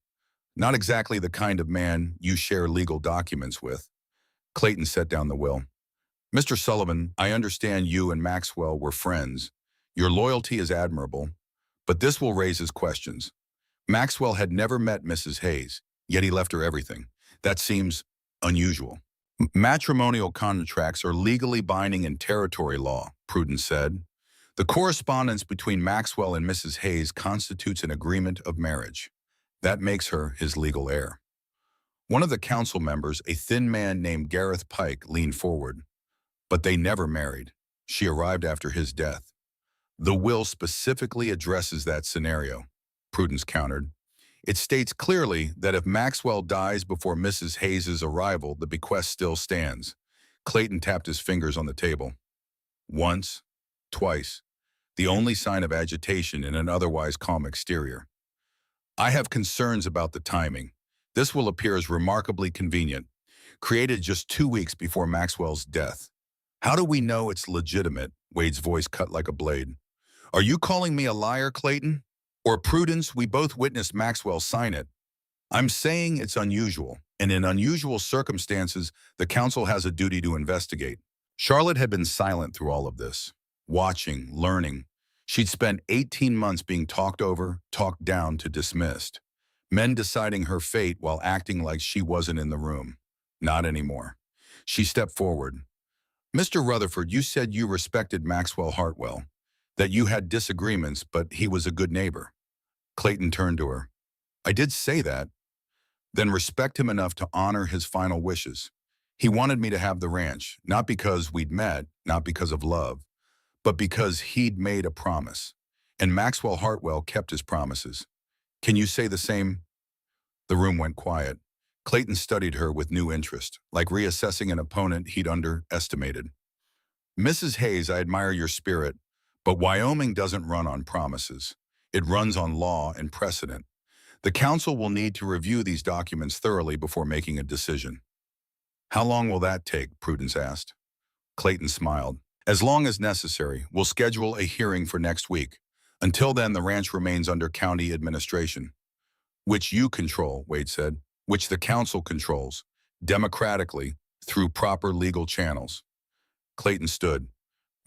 Not exactly the kind of man you share legal documents with. Clayton set down the will. Mr. Sullivan, I understand you and Maxwell were friends. Your loyalty is admirable, but this will raise his questions. Maxwell had never met Mrs. Hayes, yet he left her everything. That seems unusual. Matrimonial contracts are legally binding in territory law, Prudence said. The correspondence between Maxwell and Mrs. Hayes constitutes an agreement of marriage. That makes her his legal heir. One of the council members, a thin man named Gareth Pike, leaned forward. But they never married. She arrived after his death. The will specifically addresses that scenario, Prudence countered. It states clearly that if Maxwell dies before Mrs. Hayes's arrival, the bequest still stands. Clayton tapped his fingers on the table. Once, twice, the only sign of agitation in an otherwise calm exterior. I have concerns about the timing. This will appear as remarkably convenient, created just 2 weeks before Maxwell's death. How do we know it's legitimate? Wade's voice cut like a blade. Are you calling me a liar, Clayton? Or Prudence, we both witnessed Maxwell sign it. I'm saying it's unusual, and in unusual circumstances, the council has a duty to investigate. Charlotte had been silent through all of this, watching, learning. She'd spent 18 months being talked over, talked down to dismissed. Men deciding her fate while acting like she wasn't in the room. Not anymore. She stepped forward. Mr. Rutherford, you said you respected Maxwell Hartwell, that you had disagreements, but he was a good neighbor. Clayton turned to her. I did say that. Then respect him enough to honor his final wishes. He wanted me to have the ranch, not because we'd met, not because of love, but because he'd made a promise. And Maxwell Hartwell kept his promises. Can you say the same? The room went quiet. Clayton studied her with new interest, like reassessing an opponent he'd underestimated. Mrs. Hayes, I admire your spirit, but Wyoming doesn't run on promises. It runs on law and precedent. The council will need to review these documents thoroughly before making a decision. How long will that take? Prudence asked. Clayton smiled. As long as necessary, we'll schedule a hearing for next week. Until then, the ranch remains under county administration. Which you control, Wade said, which the council controls, democratically, through proper legal channels. Clayton stood.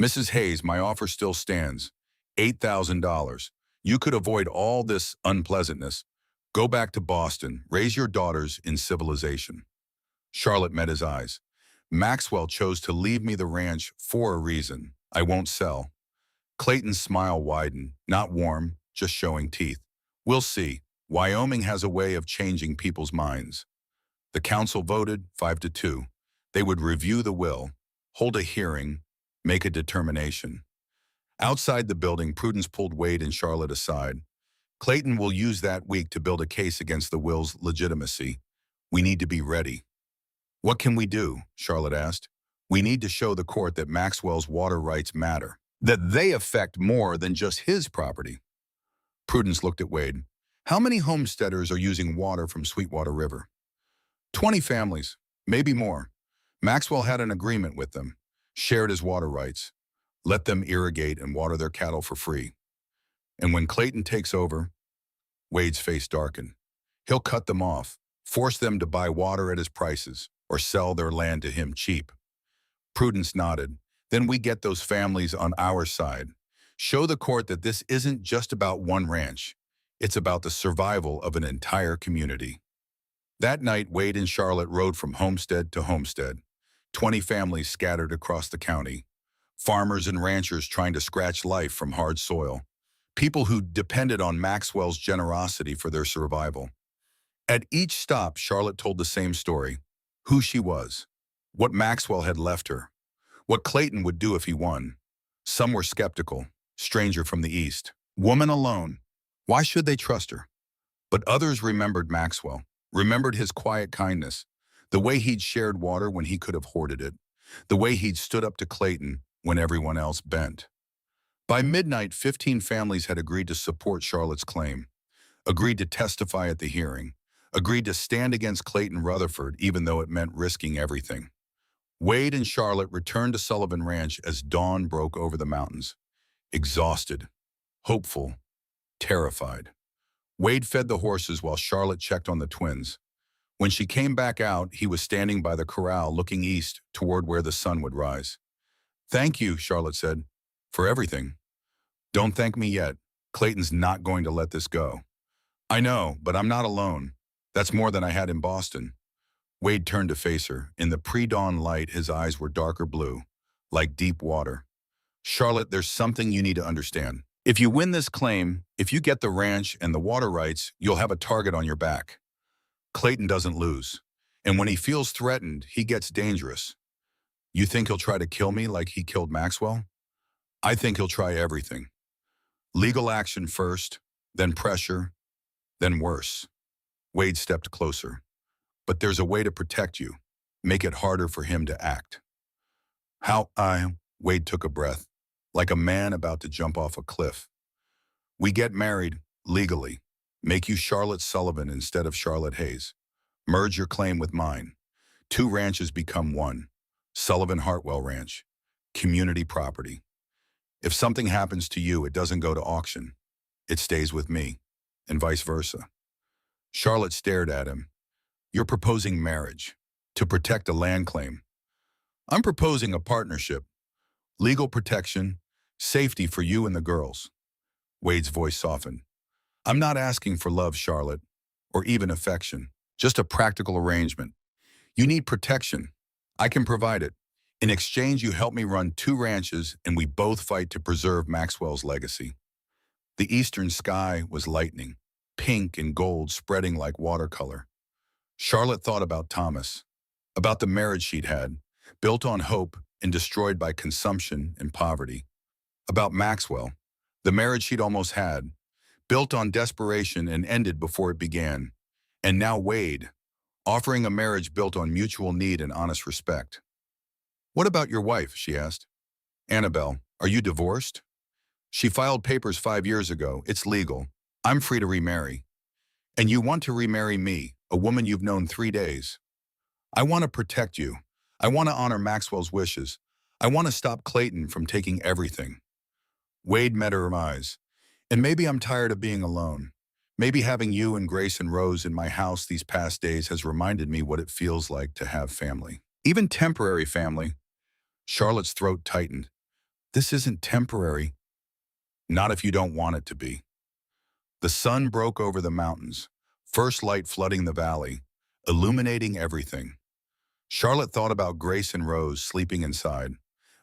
Mrs. Hayes, my offer still stands. $8,000. You could avoid all this unpleasantness. Go back to Boston, raise your daughters in civilization. Charlotte met his eyes. Maxwell chose to leave me the ranch for a reason. I won't sell. Clayton's smile widened, not warm, just showing teeth. We'll see. Wyoming has a way of changing people's minds. The council voted 5-2. They would review the will, hold a hearing, make a determination. Outside the building, Prudence pulled Wade and Charlotte aside. Clayton will use that week to build a case against the will's legitimacy. We need to be ready. What can we do? Charlotte asked. We need to show the court that Maxwell's water rights matter, that they affect more than just his property. Prudence looked at Wade. How many homesteaders are using water from Sweetwater River? 20 families, maybe more. Maxwell had an agreement with them, shared his water rights, let them irrigate and water their cattle for free. And when Clayton takes over, Wade's face darkened. He'll cut them off, force them to buy water at his prices, or sell their land to him cheap. Prudence nodded. Then we get those families on our side. Show the court that this isn't just about one ranch. It's about the survival of an entire community. That night, Wade and Charlotte rode from homestead to homestead. 20 families scattered across the county. Farmers and ranchers trying to scratch life from hard soil. People who depended on Maxwell's generosity for their survival. At each stop, Charlotte told the same story. Who she was. What Maxwell had left her. What Clayton would do if he won. Some were skeptical. Stranger from the East. Woman alone. Why should they trust her? But others remembered Maxwell. Remembered his quiet kindness. The way he'd shared water when he could have hoarded it. The way he'd stood up to Clayton when everyone else bent. By midnight, 15 families had agreed to support Charlotte's claim. Agreed to testify at the hearing. Agreed to stand against Clayton Rutherford even though it meant risking everything. Wade and Charlotte returned to Sullivan Ranch as dawn broke over the mountains. Exhausted. Hopeful. terrified. Wade fed the horses while Charlotte checked on the twins. When she came back out, he was standing by the corral looking east toward where the sun would rise. "Thank you," Charlotte said, "for everything." "Don't thank me yet. Clayton's not going to let this go." "I know, but I'm not alone. That's more than I had in Boston." Wade turned to face her. In the pre-dawn light, his eyes were darker blue, like deep water. "Charlotte, there's something you need to understand. If you win this claim, if you get the ranch and the water rights, you'll have a target on your back. Clayton doesn't lose. And when he feels threatened, he gets dangerous. You think he'll try to kill me like he killed Maxwell? I think he'll try everything. Legal action first, then pressure, then worse." Wade stepped closer. "But there's a way to protect you. Make it harder for him to act." "How I—" Wade took a breath, like a man about to jump off a cliff. "We get married, legally. Make you Charlotte Sullivan instead of Charlotte Hayes. Merge your claim with mine. Two ranches become one. Sullivan Hartwell Ranch. Community property. If something happens to you, it doesn't go to auction. It stays with me, and vice versa." Charlotte stared at him. "You're proposing marriage to protect a land claim. I'm proposing a partnership. Legal protection, safety for you and the girls." Wade's voice softened. "I'm not asking for love, Charlotte, or even affection. Just a practical arrangement. You need protection. I can provide it. In exchange, you help me run two ranches, and we both fight to preserve Maxwell's legacy." The eastern sky was lightning, pink and gold spreading like watercolor. Charlotte thought about Thomas, about the marriage she'd had, built on hope and destroyed by consumption and poverty. About Maxwell, the marriage she'd almost had, built on desperation and ended before it began. And now Wade, offering a marriage built on mutual need and honest respect. "What about your wife?" she asked. "Annabelle, are you divorced?" "She filed papers 5 years ago. It's legal. I'm free to remarry." "And you want to remarry me, a woman you've known 3 days. I want to protect you. I want to honor Maxwell's wishes. I want to stop Clayton from taking everything." Wade met her eyes. "And maybe I'm tired of being alone. Maybe having you and Grace and Rose in my house these past days has reminded me what it feels like to have family. Even temporary family." Charlotte's throat tightened. "This isn't temporary." "Not if you don't want it to be." The sun broke over the mountains, first light flooding the valley, illuminating everything. Charlotte thought about Grace and Rose sleeping inside,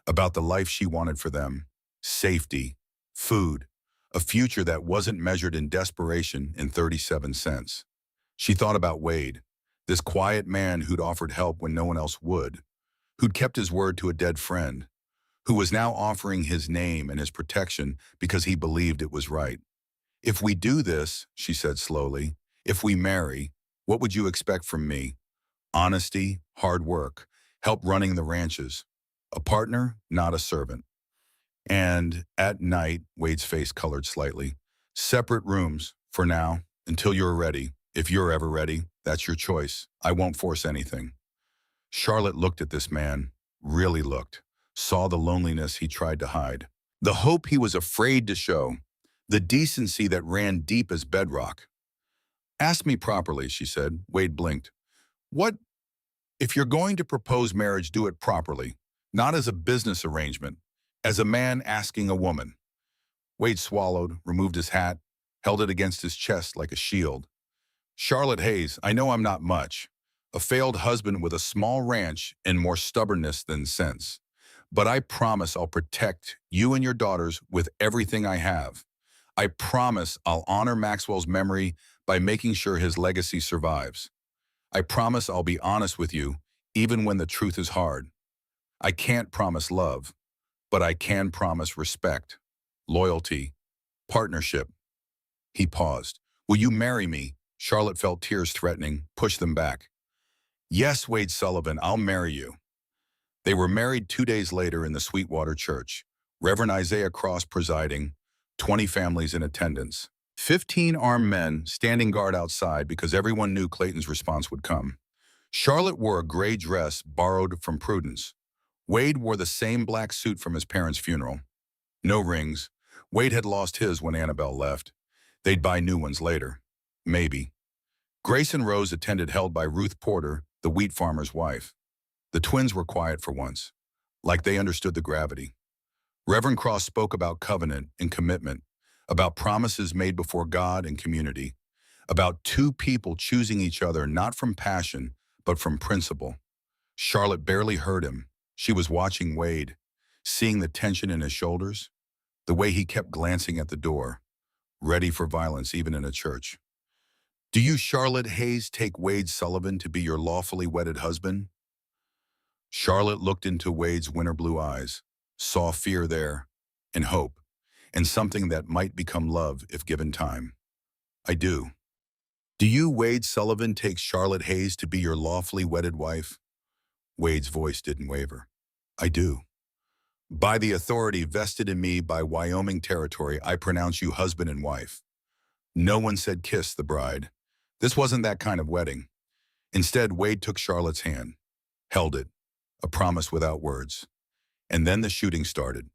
about the life she wanted for them, safety, food, a future that wasn't measured in desperation in 37 cents. She thought about Wade, this quiet man who'd offered help when no one else would, who'd kept his word to a dead friend, who was now offering his name and his protection because he believed it was right. "If we do this," she said slowly, "if we marry, what would you expect from me? Honesty, hard work, help running the ranches. A partner, not a servant. And at night," Wade's face colored slightly, "separate rooms, for now, until you're ready. If you're ever ready, that's your choice. I won't force anything." Charlotte looked at this man, really looked, saw the loneliness he tried to hide, the hope he was afraid to show, the decency that ran deep as bedrock. "Ask me properly," she said. Wade blinked. "What, if you're going to propose marriage, do it properly, not as a business arrangement, as a man asking a woman." Wade swallowed, removed his hat, held it against his chest like a shield. "Charlotte Hayes, I know I'm not much, a failed husband with a small ranch and more stubbornness than sense. But I promise I'll protect you and your daughters with everything I have. I promise I'll honor Maxwell's memory by making sure his legacy survives. I promise I'll be honest with you, even when the truth is hard. I can't promise love, but I can promise respect, loyalty, partnership." He paused. "Will you marry me?" Charlotte felt tears threatening, pushed them back. "Yes, Wade Sullivan, I'll marry you." They were married 2 days later in the Sweetwater Church, Reverend Isaiah Cross presiding, 20 families in attendance. 15 armed men standing guard outside because everyone knew Clayton's response would come. Charlotte wore a gray dress borrowed from Prudence. Wade wore the same black suit from his parents' funeral. No rings. Wade had lost his when Annabelle left. They'd buy new ones later. Maybe. Grace and Rose attended held by Ruth Porter, the wheat farmer's wife. The twins were quiet for once, like they understood the gravity. Reverend Cross spoke about covenant and commitment, about promises made before God and community, about two people choosing each other not from passion, but from principle. Charlotte barely heard him. She was watching Wade, seeing the tension in his shoulders, the way he kept glancing at the door, ready for violence even in a church. Do you, Charlotte Hayes, take Wade Sullivan to be your lawfully wedded husband? Charlotte looked into Wade's winter blue eyes, saw fear there, and hope, and something that might become love if given time. I do. Do you, Wade Sullivan, take Charlotte Hayes to be your lawfully wedded wife? Wade's voice didn't waver. I do. By the authority vested in me by Wyoming territory, I pronounce you husband and wife. No one said kiss the bride. This wasn't that kind of wedding. Instead, Wade took Charlotte's hand, held it, a promise without words. And then the shooting started.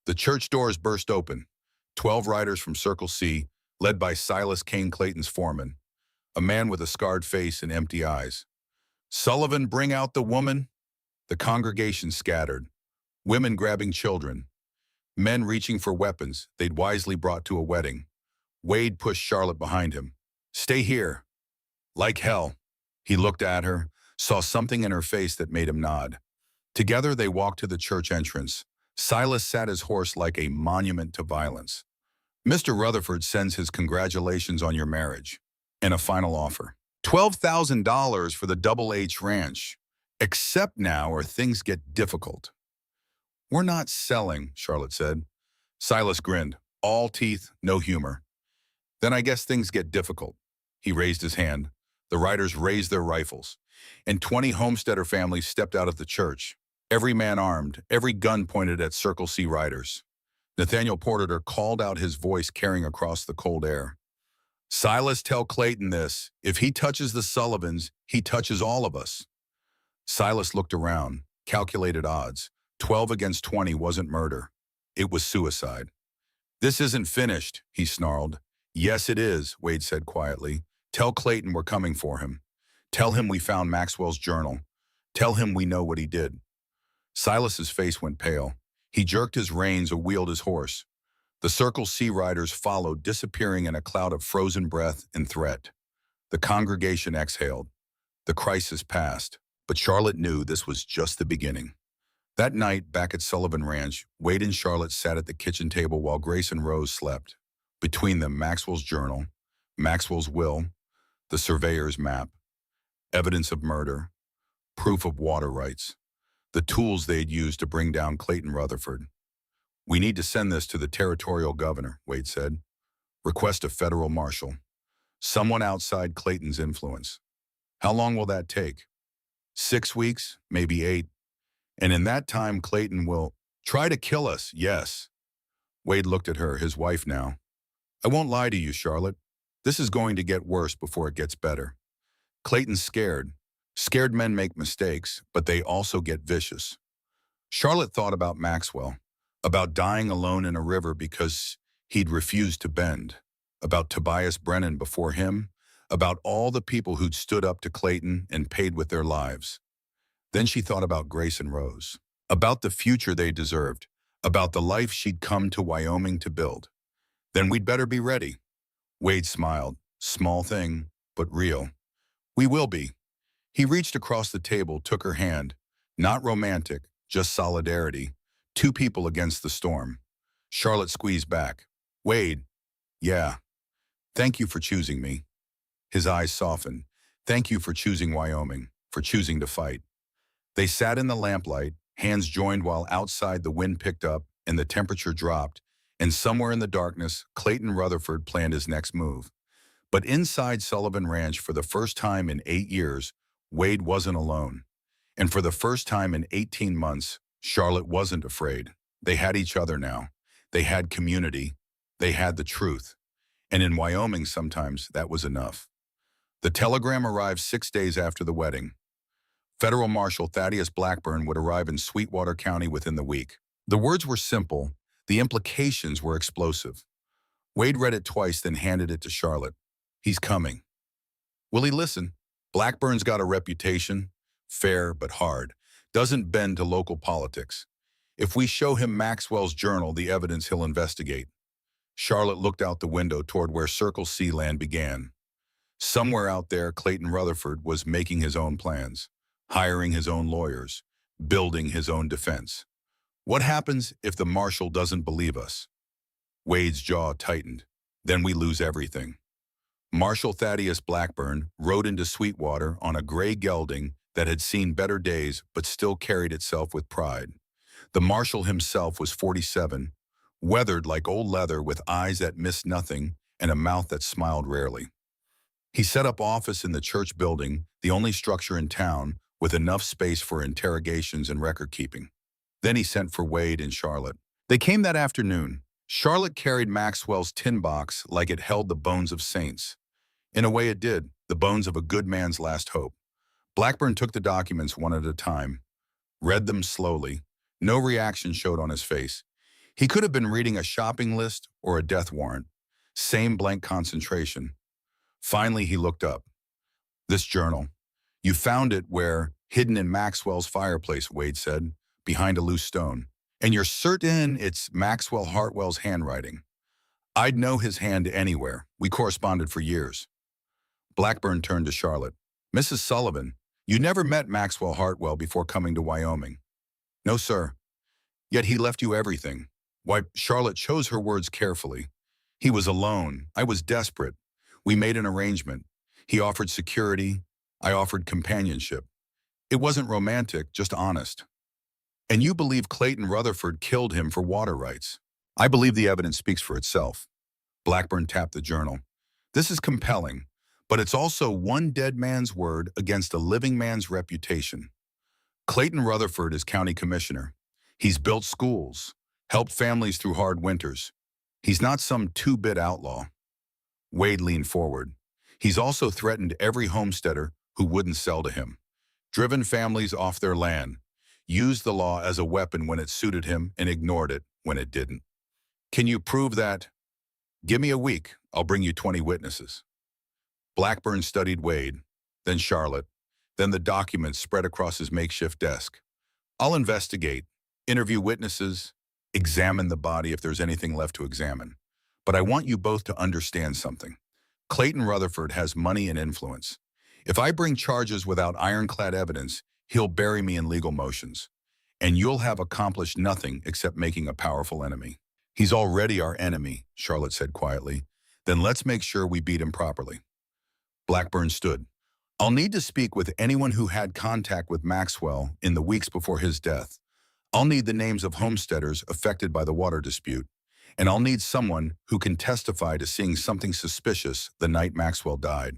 The church doors burst open. 12 riders from Circle C, led by Silas Kane Clayton's foreman, a man with a scarred face and empty eyes. Sullivan, bring out the woman. The congregation scattered, women grabbing children, men reaching for weapons they'd wisely brought to a wedding. Wade pushed Charlotte behind him. Stay here. Like hell. He looked at her, saw something in her face that made him nod. Together they walked to the church entrance. Silas sat his horse like a monument to violence. Mr. Rutherford sends his congratulations on your marriage. And a final offer. $12,000 for the Double H Ranch. Except now or things get difficult. We're not selling, Charlotte said. Silas grinned. All teeth, no humor. Then I guess things get difficult. He raised his hand. The riders raised their rifles, and 20 homesteader families stepped out of the church, every man armed, every gun pointed at Circle C riders. Nathaniel Porter called out, his voice carrying across the cold air. Silas, tell Clayton this. If he touches the Sullivans, he touches all of us. Silas looked around, calculated odds. 12 against 20 wasn't murder. It was suicide. This isn't finished, he snarled. Yes, it is, Wade said quietly. Tell Clayton we're coming for him. Tell him we found Maxwell's journal. Tell him we know what he did. Silas's face went pale. He jerked his reins or wheeled his horse. The Circle C riders followed, disappearing in a cloud of frozen breath and threat. The congregation exhaled. The crisis passed, but Charlotte knew this was just the beginning. That night, back at Sullivan Ranch, Wade and Charlotte sat at the kitchen table while Grace and Rose slept. Between them, Maxwell's journal, Maxwell's will, the surveyor's map, evidence of murder, proof of water rights, the tools they had used to bring down Clayton Rutherford. We need to send this to the territorial governor, Wade said. Request a federal marshal, someone outside Clayton's influence. How long will that take? 6 weeks, maybe 8. And in that time, Clayton will try to kill us, yes. Wade looked at her, his wife now. I won't lie to you, Charlotte. This is going to get worse before it gets better. Clayton's scared. Scared men make mistakes, but they also get vicious. Charlotte thought about Maxwell, about dying alone in a river because he'd refused to bend, about Tobias Brennan before him, about all the people who'd stood up to Clayton and paid with their lives. Then she thought about Grace and Rose, about the future they deserved, about the life she'd come to Wyoming to build. Then we'd better be ready. Wade smiled. Small thing, but real. We will be. He reached across the table, took her hand. Not romantic, just solidarity. 2 people against the storm. Charlotte squeezed back. Wade, yeah. Thank you for choosing me. His eyes softened. Thank you for choosing Wyoming, for choosing to fight. They sat in the lamplight, hands joined while outside the wind picked up and the temperature dropped, and somewhere in the darkness, Clayton Rutherford planned his next move. But inside Sullivan Ranch, for the first time in 8 years, Wade wasn't alone. And for the first time in 18 months, Charlotte wasn't afraid. They had each other now. They had community. They had the truth. And in Wyoming, sometimes that was enough. The telegram arrived 6 days after the wedding. Federal Marshal Thaddeus Blackburn would arrive in Sweetwater County within the week. The words were simple. The implications were explosive. Wade read it twice, then handed it to Charlotte. He's coming. Will he listen? Blackburn's got a reputation, fair but hard, doesn't bend to local politics. If we show him Maxwell's journal, the evidence he'll investigate. Charlotte looked out the window toward where Circle C land began. Somewhere out there, Clayton Rutherford was making his own plans, hiring his own lawyers, building his own defense. What happens if the marshal doesn't believe us? Wade's jaw tightened. Then we lose everything. Marshal Thaddeus Blackburn rode into Sweetwater on a gray gelding that had seen better days but still carried itself with pride. The marshal himself was 47, weathered like old leather with eyes that missed nothing and a mouth that smiled rarely. He set up office in the church building, the only structure in town with enough space for interrogations and record-keeping. Then he sent for Wade and Charlotte. They came that afternoon. Charlotte carried Maxwell's tin box like it held the bones of saints. In a way it did, the bones of a good man's last hope. Blackburn took the documents one at a time, read them slowly. No reaction showed on his face. He could have been reading a shopping list or a death warrant. Same blank concentration. Finally, he looked up. This journal. You found it where, hidden in Maxwell's fireplace, Wade said, behind a loose stone. And you're certain it's Maxwell Hartwell's handwriting. I'd know his hand anywhere. We corresponded for years. Blackburn turned to Charlotte. Mrs. Sullivan, you never met Maxwell Hartwell before coming to Wyoming. No, sir. Yet he left you everything. Why, Charlotte chose her words carefully. He was alone. I was desperate. We made an arrangement. He offered security. I offered companionship. It wasn't romantic, just honest. And you believe Clayton Rutherford killed him for water rights. I believe the evidence speaks for itself. Blackburn tapped the journal. This is compelling, but it's also one dead man's word against a living man's reputation. Clayton Rutherford is county commissioner. He's built schools, helped families through hard winters. He's not some two-bit outlaw. Wade leaned forward. He's also threatened every homesteader who wouldn't sell to him, driven families off their land, used the law as a weapon when it suited him and ignored it when it didn't. Can you prove that? Give me a week. I'll bring you 20 witnesses. Blackburn studied Wade, then Charlotte, then the documents spread across his makeshift desk. I'll investigate, interview witnesses, examine the body if there's anything left to examine. But I want you both to understand something. Clayton Rutherford has money and influence. If I bring charges without ironclad evidence, he'll bury me in legal motions. And you'll have accomplished nothing except making a powerful enemy. He's already our enemy, Charlotte said quietly. Then let's make sure we beat him properly. Blackburn stood. I'll need to speak with anyone who had contact with Maxwell in the weeks before his death. I'll need the names of homesteaders affected by the water dispute. And I'll need someone who can testify to seeing something suspicious the night Maxwell died.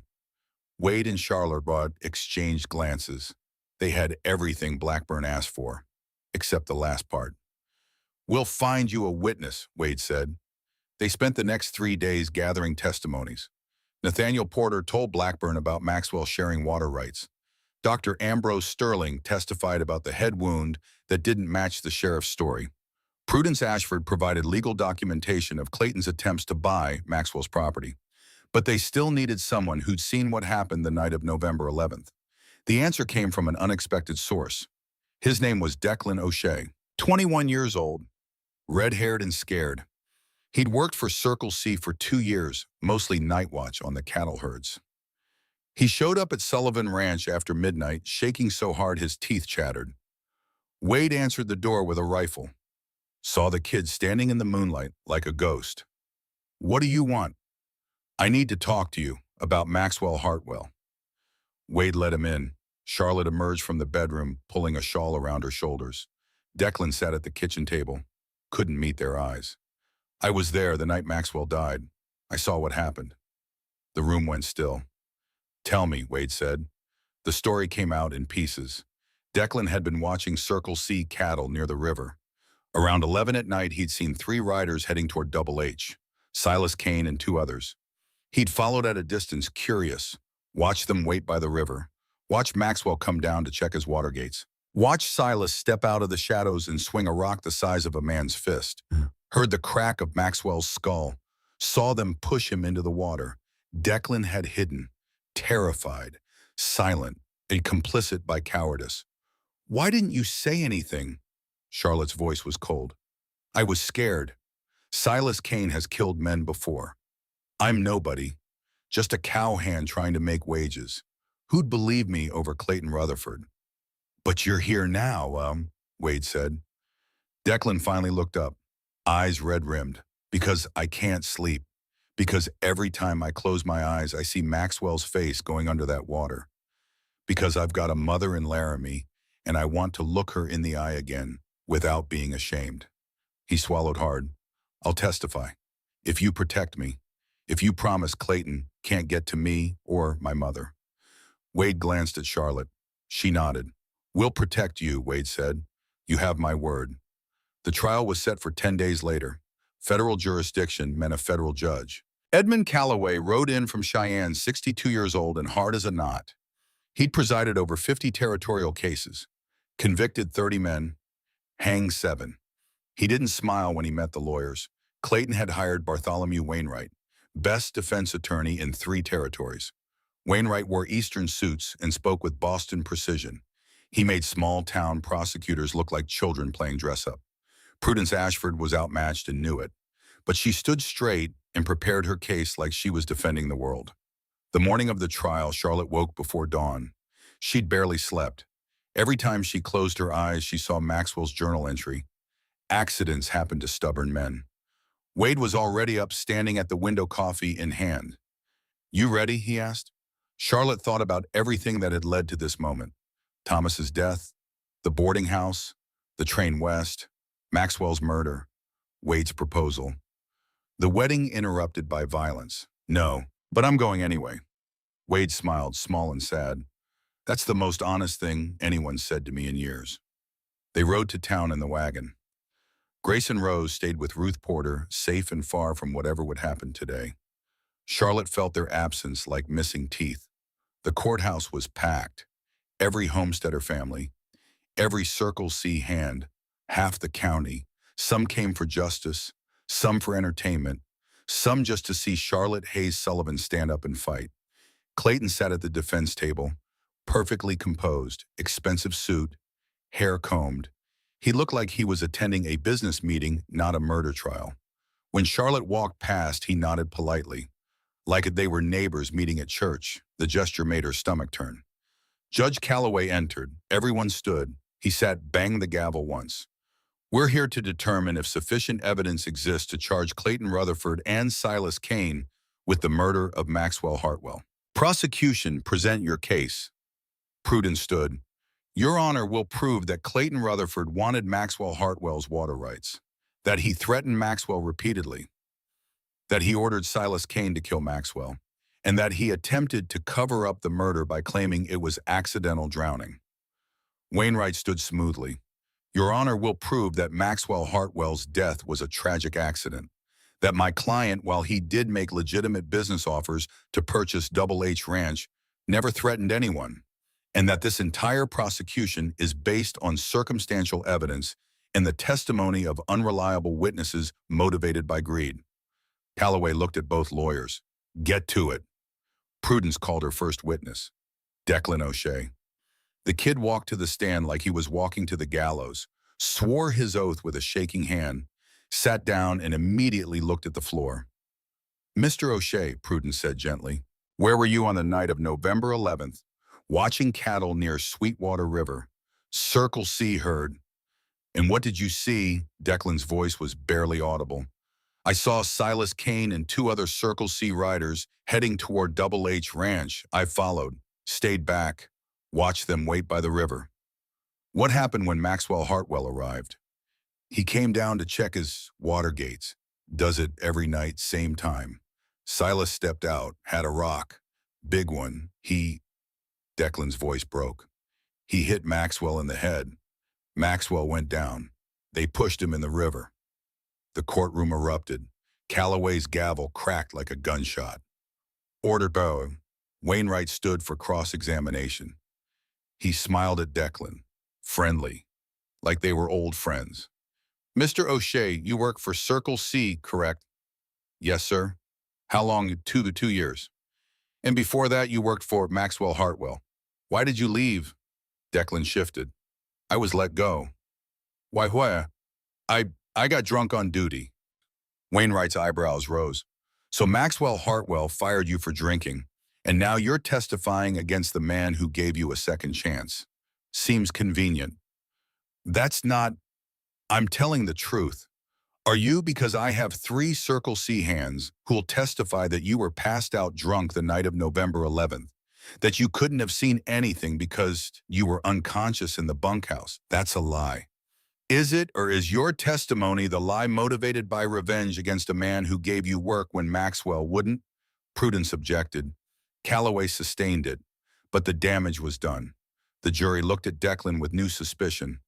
Wade and Charlotte exchanged glances. They had everything Blackburn asked for, except the last part. We'll find you a witness, Wade said. They spent the next 3 days gathering testimonies. Nathaniel Porter told Blackburn about Maxwell sharing water rights. Dr. Ambrose Sterling testified about the head wound that didn't match the sheriff's story. Prudence Ashford provided legal documentation of Clayton's attempts to buy Maxwell's property. But they still needed someone who'd seen what happened the night of November 11th. The answer came from an unexpected source. His name was Declan O'Shea, 21 years old, red-haired and scared. He'd worked for Circle C for 2 years, mostly night watch on the cattle herds. He showed up at Sullivan Ranch after midnight, shaking so hard his teeth chattered. Wade answered the door with a rifle. Saw the kid standing in the moonlight like a ghost. What do you want? I need to talk to you about Maxwell Hartwell. Wade let him in. Charlotte emerged from the bedroom, pulling a shawl around her shoulders. Declan sat at the kitchen table. Couldn't meet their eyes. I was there the night Maxwell died. I saw what happened. The room went still. Tell me, Wade said. The story came out in pieces. Declan had been watching Circle C cattle near the river. Around 11 at night, he'd seen 3 riders heading toward Double H, Silas Kane and 2 others. He'd followed at a distance, curious. Watched them wait by the river. Watched Maxwell come down to check his water gates. Watched Silas step out of the shadows and swing a rock the size of a man's fist. Heard the crack of Maxwell's skull. saw them push him into the water. Declan had hidden, terrified, silent, and complicit by cowardice. "Why didn't you say anything?" Charlotte's voice was cold. "I was scared. Silas Kane has killed men before. I'm nobody, just a cowhand trying to make wages. Who'd believe me over Clayton Rutherford?" "But you're here now," Wade said. Declan finally looked up, eyes red-rimmed. "Because I can't sleep. Because every time I close my eyes, I see Maxwell's face going under that water. Because I've got a mother in Laramie, and I want to look her in the eye again without being ashamed." He swallowed hard. "I'll testify. If you protect me. If you promise Clayton can't get to me or my mother." Wade glanced at Charlotte. She nodded. "We'll protect you," Wade said. "You have my word." The trial was set for 10 days later. Federal jurisdiction meant a federal judge. Edmund Calloway rode in from Cheyenne, 62 years old and hard as a knot. He'd presided over 50 territorial cases, convicted 30 men, hanged 7. He didn't smile when he met the lawyers. Clayton had hired Bartholomew Wainwright, best defense attorney in 3 territories. Wainwright wore Eastern suits and spoke with Boston precision. He made small-town prosecutors look like children playing dress-up. Prudence Ashford was outmatched and knew it, but she stood straight and prepared her case like she was defending the world. The morning of the trial, Charlotte woke before dawn. She'd barely slept. Every time she closed her eyes, she saw Maxwell's journal entry. "Accidents happen to stubborn men." Wade was already up, standing at the window, coffee in hand. "You ready?" he asked. Charlotte thought about everything that had led to this moment. Thomas's death, the boarding house, the train west, Maxwell's murder, Wade's proposal. The wedding interrupted by violence. "No, but I'm going anyway." Wade smiled, small and sad. "That's the most honest thing anyone said to me in years." They rode to town in the wagon. Grace and Rose stayed with Ruth Porter, safe and far from whatever would happen today. Charlotte felt their absence like missing teeth. The courthouse was packed. Every homesteader family, every Circle C hand, half the county. Some came for justice, some for entertainment, some just to see Charlotte Hayes Sullivan stand up and fight. Clayton sat at the defense table, perfectly composed, expensive suit, hair combed. He looked like he was attending a business meeting, not a murder trial. When Charlotte walked past, he nodded politely, like they were neighbors meeting at church. The gesture made her stomach turn. Judge Calloway entered. Everyone stood. He sat, banged the gavel once. "We're here to determine if sufficient evidence exists to charge Clayton Rutherford and Silas Kane with the murder of Maxwell Hartwell." "Prosecution, present your case." Prudence stood. "Your Honor will prove that Clayton Rutherford wanted Maxwell Hartwell's water rights, that he threatened Maxwell repeatedly, that he ordered Silas Kane to kill Maxwell, and that he attempted to cover up the murder by claiming it was accidental drowning." Wainwright stood smoothly. "Your Honor will prove that Maxwell Hartwell's death was a tragic accident, that my client, while he did make legitimate business offers to purchase Double H Ranch, never threatened anyone, and that this entire prosecution is based on circumstantial evidence and the testimony of unreliable witnesses motivated by greed." Calloway looked at both lawyers. "Get to it." Prudence called her first witness, Declan O'Shea. The kid walked to the stand like he was walking to the gallows, swore his oath with a shaking hand, sat down and immediately looked at the floor. "Mr. O'Shea," Prudence said gently, "where were you on the night of November 11th, watching cattle near Sweetwater River, Circle C herd? And what did you see?" Declan's voice was barely audible. "I saw Silas Kane and 2 other Circle C riders heading toward Double H Ranch. I followed, stayed back, watched them wait by the river." "What happened when Maxwell Hartwell arrived?" "He came down to check his water gates. Does it every night, same time. Silas stepped out, had a rock, big one. Declan's voice broke. "He hit Maxwell in the head. Maxwell went down. They pushed him in the river." The courtroom erupted. Calloway's gavel cracked like a gunshot. "Order bow." Wainwright stood for cross-examination. He smiled at Declan, friendly, like they were old friends. "Mr. O'Shea, you work for Circle C, correct?" Yes, sir. How long? 2 years. And before that, you worked for Maxwell Hartwell. Why did you leave? Declan shifted. I was let go. Why, where? I, I got drunk on duty. Wainwright's eyebrows rose. So Maxwell Hartwell fired you for drinking, and now you're testifying against the man who gave you a second chance. Seems convenient. That's not, I'm telling the truth. Are you? Because I have 3 Circle C hands who'll testify that you were passed out drunk the night of November 11th, that you couldn't have seen anything because you were unconscious in the bunkhouse. That's a lie. Is it, or is your testimony the lie motivated by revenge against a man who gave you work when Maxwell wouldn't? Prudence objected. Calloway sustained it, but the damage was done. The jury looked at Declan with new suspicion.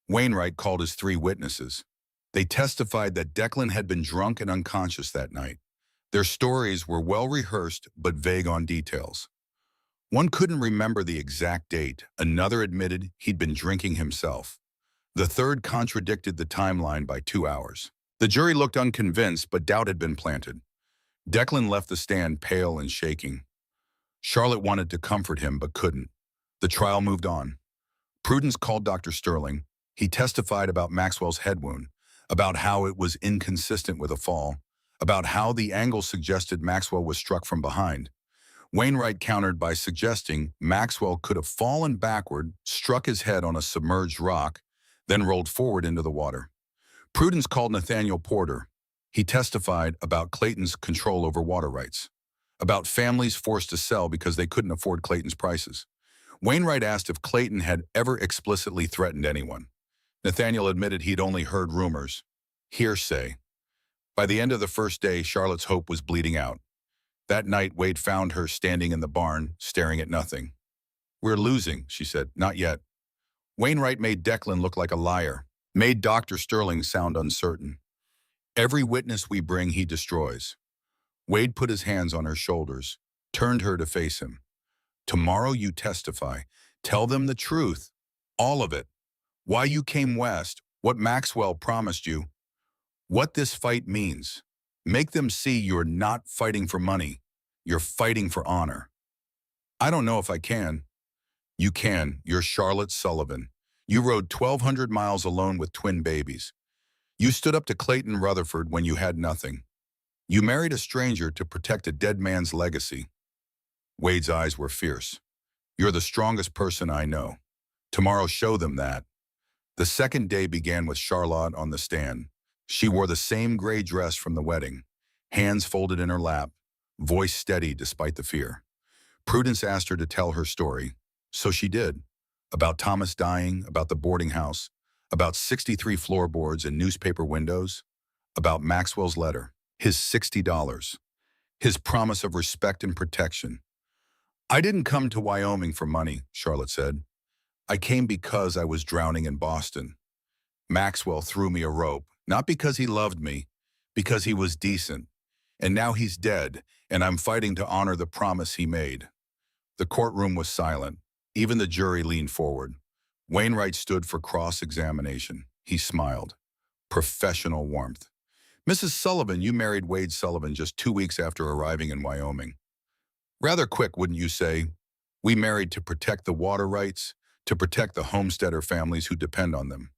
Wainwright called his 3 witnesses. They testified that Declan had been drunk and unconscious that night. Their stories were well rehearsed but vague on details. One couldn't remember the exact date. Another admitted he'd been drinking himself. The third contradicted the timeline by 2 hours. The jury looked unconvinced, but doubt had been planted. Declan left the stand pale and shaking. Charlotte wanted to comfort him, but couldn't. The trial moved on. Prudence called Dr. Sterling. He testified about Maxwell's head wound, about how it was inconsistent with a fall, about how the angle suggested Maxwell was struck from behind. Wainwright countered by suggesting Maxwell could have fallen backward, struck his head on a submerged rock, then rolled forward into the water. Prudence called Nathaniel Porter. He testified about Clayton's control over water rights, about families forced to sell because they couldn't afford Clayton's prices. Wainwright asked if Clayton had ever explicitly threatened anyone. Nathaniel admitted he'd only heard rumors, hearsay. By the end of the first day, Charlotte's hope was bleeding out. That night, Wade found her standing in the barn, staring at nothing. We're losing, she said. Not yet. Wainwright made Declan look like a liar, made Dr. Sterling sound uncertain. Every witness we bring, he destroys. Wade put his hands on her shoulders, turned her to face him. Tomorrow you testify. Tell them the truth. All of it. Why you came west, what Maxwell promised you, what this fight means. Make them see you're not fighting for money. You're fighting for honor. I don't know if I can. You can. You're Charlotte Sullivan. You rode 1,200 miles alone with twin babies. You stood up to Clayton Rutherford when you had nothing. You married a stranger to protect a dead man's legacy. Wade's eyes were fierce. You're the strongest person I know. Tomorrow show them that. The second day began with Charlotte on the stand. She wore the same gray dress from the wedding, hands folded in her lap, voice steady despite the fear. Prudence asked her to tell her story, so she did. About Thomas dying, about the boarding house, about 63 floorboards and newspaper windows, about Maxwell's letter, his $60, his promise of respect and protection. I didn't come to Wyoming for money, Charlotte said. I came because I was drowning in Boston. Maxwell threw me a rope, not because he loved me, because he was decent. And now he's dead, and I'm fighting to honor the promise he made. The courtroom was silent. Even the jury leaned forward. Wainwright stood for cross-examination. He smiled. Professional warmth. Mrs. Sullivan, you married Wade Sullivan just 2 weeks after arriving in Wyoming. Rather quick, wouldn't you say? We married to protect the water rights, to protect the homesteader families who depend on them,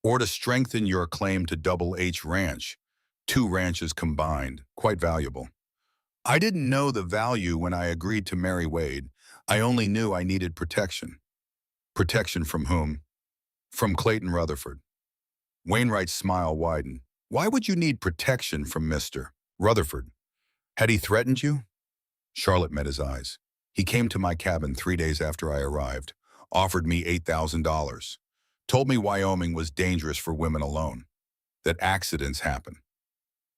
or to strengthen your claim to Double H Ranch, 2 ranches combined, quite valuable. I didn't know the value when I agreed to marry Wade. I only knew I needed protection. Protection from whom? From Clayton Rutherford. Wainwright's smile widened. Why would you need protection from Mr. Rutherford? Had he threatened you? Charlotte met his eyes. He came to my cabin 3 days after I arrived, offered me $8,000, told me Wyoming was dangerous for women alone, that accidents happen.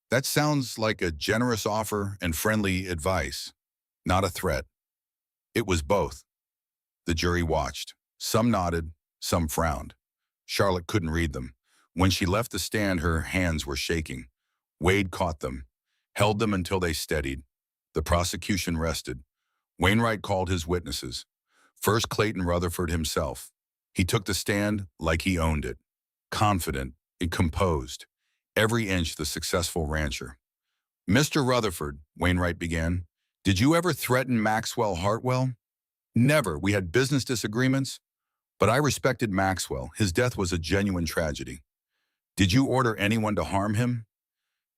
That sounds like a generous offer and friendly advice, not a threat. It was both. The jury watched. Some nodded, some frowned. Charlotte couldn't read them. When she left the stand, her hands were shaking. Wade caught them, held them until they steadied. The prosecution rested. Wainwright called his witnesses. First, Clayton Rutherford himself. He took the stand like he owned it, confident and composed, every inch the successful rancher. Mr. Rutherford, Wainwright began, did you ever threaten Maxwell Hartwell? Never. We had business disagreements, but I respected Maxwell. His death was a genuine tragedy. Did you order anyone to harm him?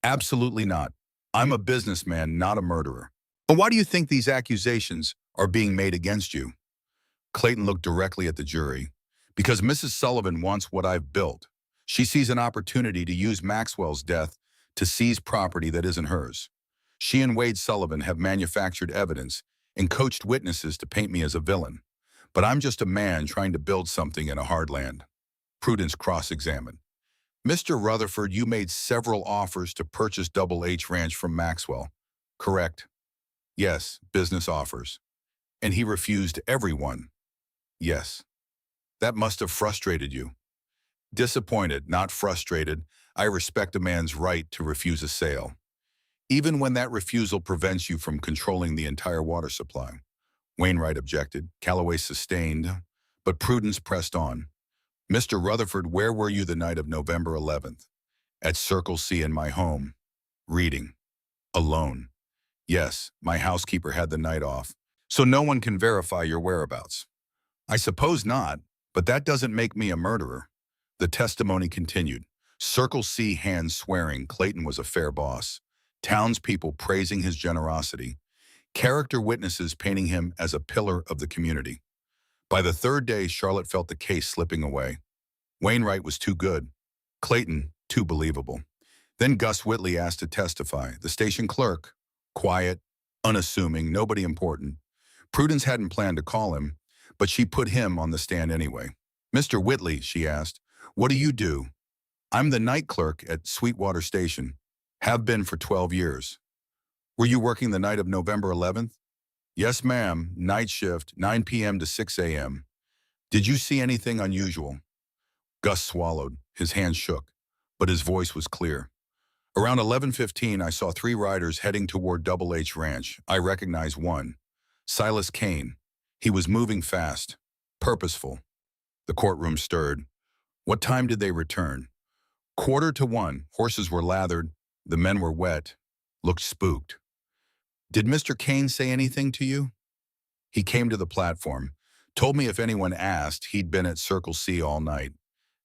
Absolutely not. I'm a businessman, not a murderer. But why do you think these accusations are being made against you? Clayton looked directly at the jury. Because Mrs. Sullivan wants what I've built. She sees an opportunity to use Maxwell's death to seize property that isn't hers. She and Wade Sullivan have manufactured evidence and coached witnesses to paint me as a villain. But I'm just a man trying to build something in a hard land. Prudence cross-examined. Mr. Rutherford, you made several offers to purchase Double H Ranch from Maxwell. Correct. Yes, business offers. And he refused everyone. Yes. That must have frustrated you. Disappointed, not frustrated. I respect a man's right to refuse a sale, even when that refusal prevents you from controlling the entire water supply. Wainwright objected. Calloway sustained, but Prudence pressed on. Mr. Rutherford, where were you the night of November 11th? At Circle C in my home. Reading. Alone. Yes, my housekeeper had the night off, so no one can verify your whereabouts. I suppose not, but that doesn't make me a murderer. The testimony continued. Circle C hands swearing Clayton was a fair boss. Townspeople praising his generosity. Character witnesses painting him as a pillar of the community. By the third day, Charlotte felt the case slipping away. Wainwright was too good. Clayton, too believable. Then Gus Whitley asked to testify. The station clerk, quiet, unassuming, nobody important. Prudence hadn't planned to call him, but she put him on the stand anyway. Mr. Whitley, she asked, what do you do? I'm the night clerk at Sweetwater Station. Have been for 12 years. Were you working the night of November 11th? Yes, ma'am. Night shift, 9 p.m. to 6 a.m. Did you see anything unusual? Gus swallowed. His hands shook, but his voice was clear. Around 11:15, I saw 3 riders heading toward Double H Ranch. I recognized one. Silas Kane. He was moving fast, purposeful. The courtroom stirred. What time did they return? 1:45. Horses were lathered. The men were wet, looked spooked. Did Mr. Kane say anything to you? He came to the platform, told me if anyone asked, he'd been at Circle C all night.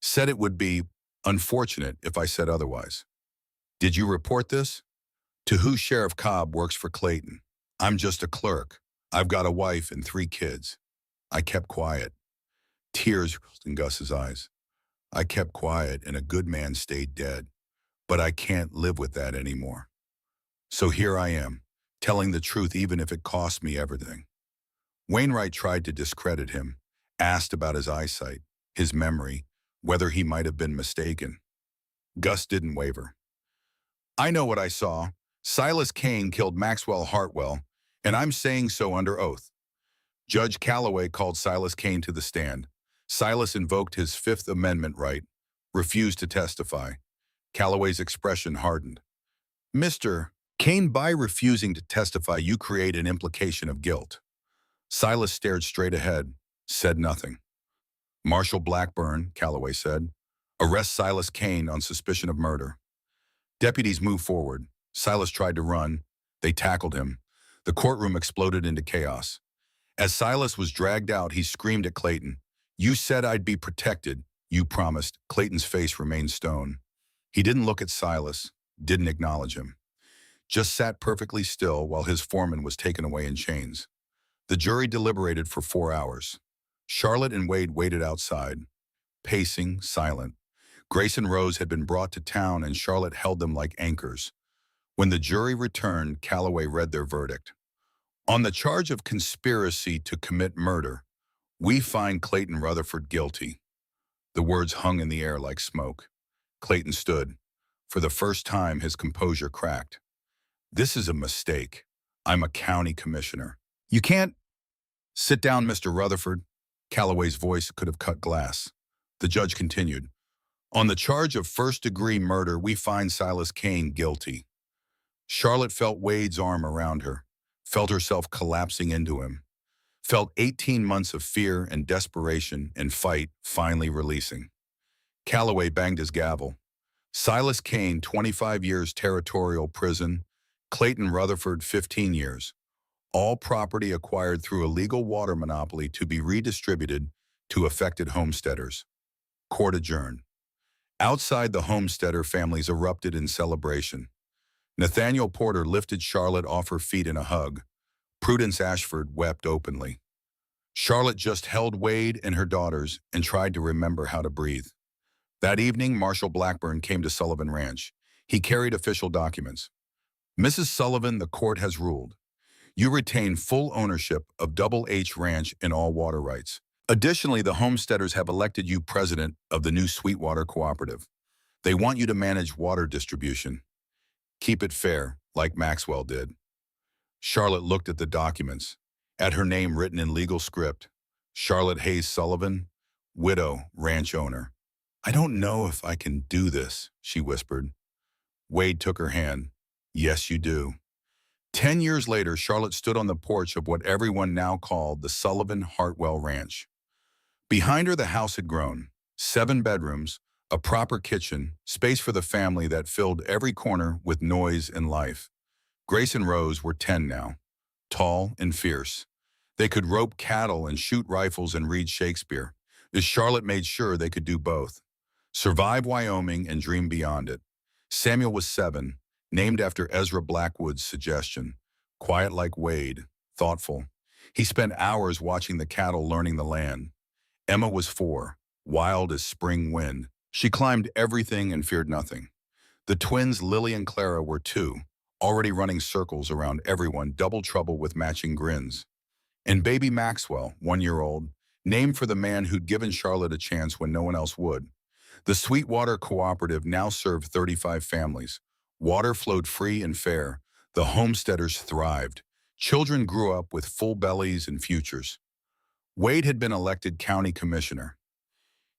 Said it would be unfortunate if I said otherwise. Did you report this? To who Sheriff Cobb works for Clayton. I'm just a clerk. I've got a wife and 3 kids. I kept quiet. Tears in Gus's eyes. I kept quiet and a good man stayed dead. But I can't live with that anymore. So here I am, telling the truth even if it costs me everything. Wainwright tried to discredit him, asked about his eyesight, his memory, whether he might have been mistaken. Gus didn't waver. I know what I saw. Silas Kane killed Maxwell Hartwell, and I'm saying so under oath. Judge Calloway called Silas Kane to the stand. Silas invoked his Fifth Amendment right, refused to testify. Calloway's expression hardened. Mr. Kane, by refusing to testify, you create an implication of guilt. Silas stared straight ahead, said nothing. Marshal Blackburn, Calloway said, arrest Silas Kane on suspicion of murder. Deputies moved forward. Silas tried to run. They tackled him. The courtroom exploded into chaos. As Silas was dragged out, he screamed at Clayton. You said I'd be protected. You promised. Clayton's face remained stone. He didn't look at Silas, didn't acknowledge him. Just sat perfectly still while his foreman was taken away in chains. The jury deliberated for 4 hours. Charlotte and Wade waited outside, pacing, silent. Grace and Rose had been brought to town and Charlotte held them like anchors. When the jury returned, Calloway read their verdict. On the charge of conspiracy to commit murder, we find Clayton Rutherford guilty. The words hung in the air like smoke. Clayton stood. For the first time, his composure cracked. This is a mistake. I'm a county commissioner. You can't. Sit down, Mr. Rutherford. Calloway's voice could have cut glass. The judge continued. On the charge of first-degree murder, we find Silas Kane guilty. Charlotte felt Wade's arm around her, felt herself collapsing into him, felt 18 months of fear and desperation and fight finally releasing. Calloway banged his gavel. Silas Kane, 25 years territorial prison, Clayton Rutherford, 15 years. All property acquired through a legal water monopoly to be redistributed to affected homesteaders. Court adjourned. Outside, the homesteader families erupted in celebration. Nathaniel Porter lifted Charlotte off her feet in a hug. Prudence Ashford wept openly. Charlotte just held Wade and her daughters and tried to remember how to breathe. That evening, Marshal Blackburn came to Sullivan Ranch. He carried official documents. Mrs. Sullivan, the court has ruled. You retain full ownership of Double H Ranch and all water rights. Additionally, the homesteaders have elected you president of the new Sweetwater Cooperative. They want you to manage water distribution. Keep it fair, like Maxwell did. Charlotte looked at the documents, at her name written in legal script. Charlotte Hayes Sullivan, widow, ranch owner. I don't know if I can do this, she whispered. Wade took her hand. Yes, you do. 10 years later, Charlotte stood on the porch of what everyone now called the Sullivan Hartwell Ranch. Behind her, the house had grown. 7 bedrooms, a proper kitchen, space for the family that filled every corner with noise and life. Grace and Rose were 10 now, tall and fierce. They could rope cattle and shoot rifles and read Shakespeare, as Charlotte made sure they could do both. Survive Wyoming and dream beyond it. Samuel was 7, named after Ezra Blackwood's suggestion. Quiet like Wade, thoughtful. He spent hours watching the cattle, learning the land. Emma was 4, wild as spring wind. She climbed everything and feared nothing. The twins Lily and Clara were 2, already running circles around everyone, double trouble with matching grins. And baby Maxwell, 1-year-old, named for the man who'd given Charlotte a chance when no one else would. The Sweetwater Cooperative now served 35 families. Water flowed free and fair. The homesteaders thrived. Children grew up with full bellies and futures. Wade had been elected county commissioner.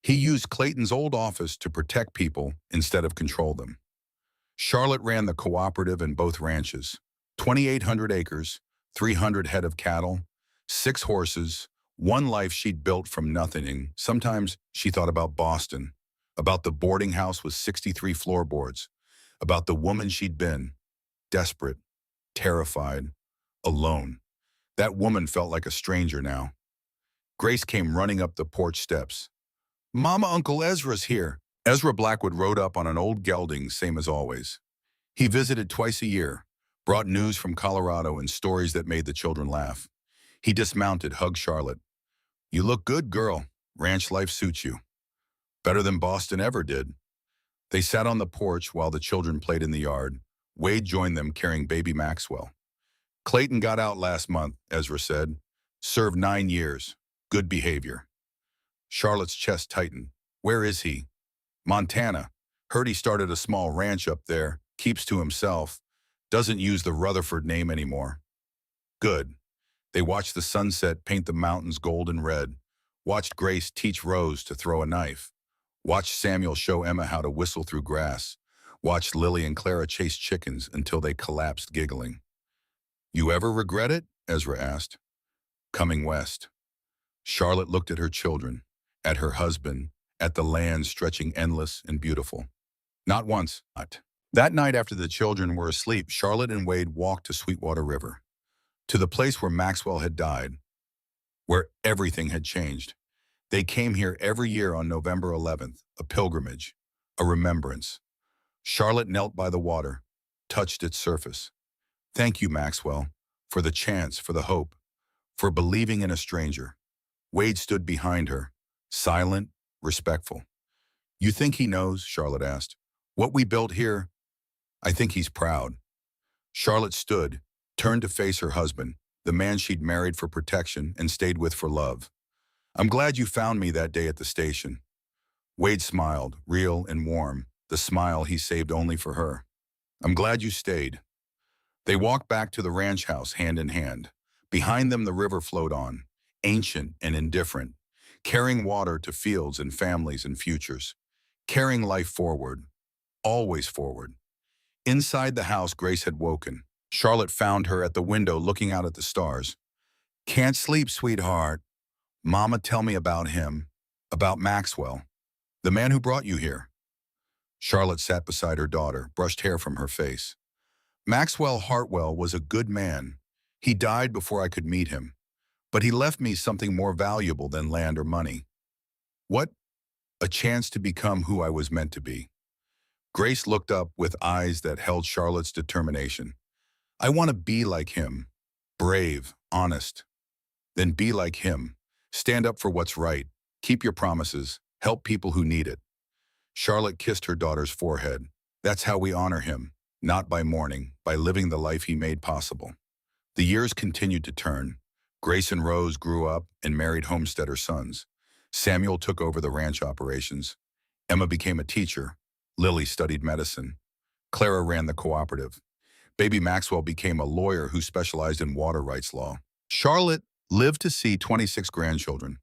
He used Clayton's old office to protect people instead of control them. Charlotte ran the cooperative and both ranches. 2,800 acres, 300 head of cattle, 6 horses, one life she'd built from nothing. And sometimes she thought about Boston, about the boarding house with 63 floorboards, about the woman she'd been, desperate, terrified, alone. That woman felt like a stranger now. Grace came running up the porch steps. Mama, Uncle Ezra's here. Ezra Blackwood rode up on an old gelding, same as always. He visited twice a year, brought news from Colorado and stories that made the children laugh. He dismounted, hugged Charlotte. You look good, girl. Ranch life suits you. Better than Boston ever did. They sat on the porch while the children played in the yard. Wade joined them carrying baby Maxwell. Clayton got out last month, Ezra said. Served 9 years. Good behavior. Charlotte's chest tightened. Where is he? Montana. Heard he started a small ranch up there. Keeps to himself. Doesn't use the Rutherford name anymore. Good. They watched the sunset paint the mountains gold and red. Watched Grace teach Rose to throw a knife. Watched Samuel show Emma how to whistle through grass. Watched Lily and Clara chase chickens until they collapsed giggling. You ever regret it? Ezra asked. Coming west. Charlotte looked at her children, at her husband, at the land stretching endless and beautiful. Not once. Not. That night after the children were asleep, Charlotte and Wade walked to Sweetwater River, to the place where Maxwell had died, where everything had changed. They came here every year on November 11th, a pilgrimage, a remembrance. Charlotte knelt by the water, touched its surface. Thank you, Maxwell, for the chance, for the hope, for believing in a stranger. Wade stood behind her, silent, respectful. You think he knows? Charlotte asked. What we built here? I think he's proud. Charlotte stood, turned to face her husband, the man she'd married for protection and stayed with for love. I'm glad you found me that day at the station. Wade smiled, real and warm, the smile he saved only for her. I'm glad you stayed. They walked back to the ranch house hand in hand. Behind them the river flowed on, ancient and indifferent, carrying water to fields and families and futures, carrying life forward, always forward. Inside the house, Grace had woken. Charlotte found her at the window looking out at the stars. Can't sleep, sweetheart. Mama, tell me about him, about Maxwell, the man who brought you here. Charlotte sat beside her daughter, brushed hair from her face. Maxwell Hartwell was a good man. He died before I could meet him, but he left me something more valuable than land or money. What? A chance to become who I was meant to be. Grace looked up with eyes that held Charlotte's determination. I want to be like him. Brave, honest. Then be like him. Stand up for what's right. Keep your promises. Help people who need it. Charlotte kissed her daughter's forehead. That's how we honor him. Not by mourning, by living the life he made possible. The years continued to turn. Grace and Rose grew up and married homesteader sons. Samuel took over the ranch operations. Emma became a teacher. Lily studied medicine. Clara ran the cooperative. Baby Maxwell became a lawyer who specialized in water rights law. Charlotte lived to see 26 grandchildren,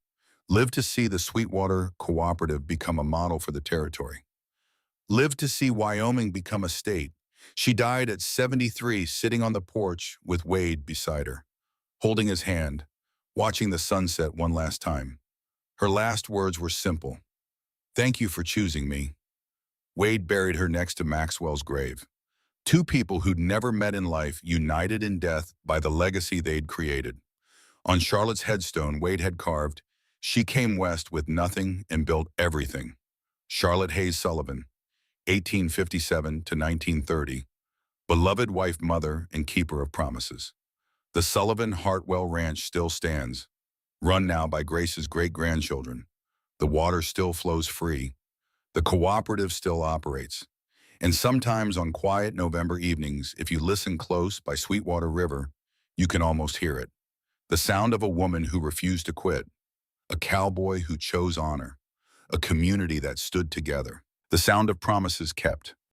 lived to see the Sweetwater Cooperative become a model for the territory, lived to see Wyoming become a state. She died at 73, sitting on the porch with Wade beside her, holding his hand, watching the sunset one last time. Her last words were simple. Thank you for choosing me. Wade buried her next to Maxwell's grave. Two people who'd never met in life, united in death by the legacy they'd created. On Charlotte's headstone, Wade had carved, "She came west with nothing and built everything." Charlotte Hayes Sullivan, 1857 to 1930, beloved wife, mother, and keeper of promises. The Sullivan Hartwell Ranch still stands, run now by Grace's great-grandchildren. The water still flows free. The cooperative still operates. And sometimes on quiet November evenings, if you listen close by Sweetwater River, you can almost hear it. The sound of a woman who refused to quit, a cowboy who chose honor, a community that stood together. The sound of promises kept,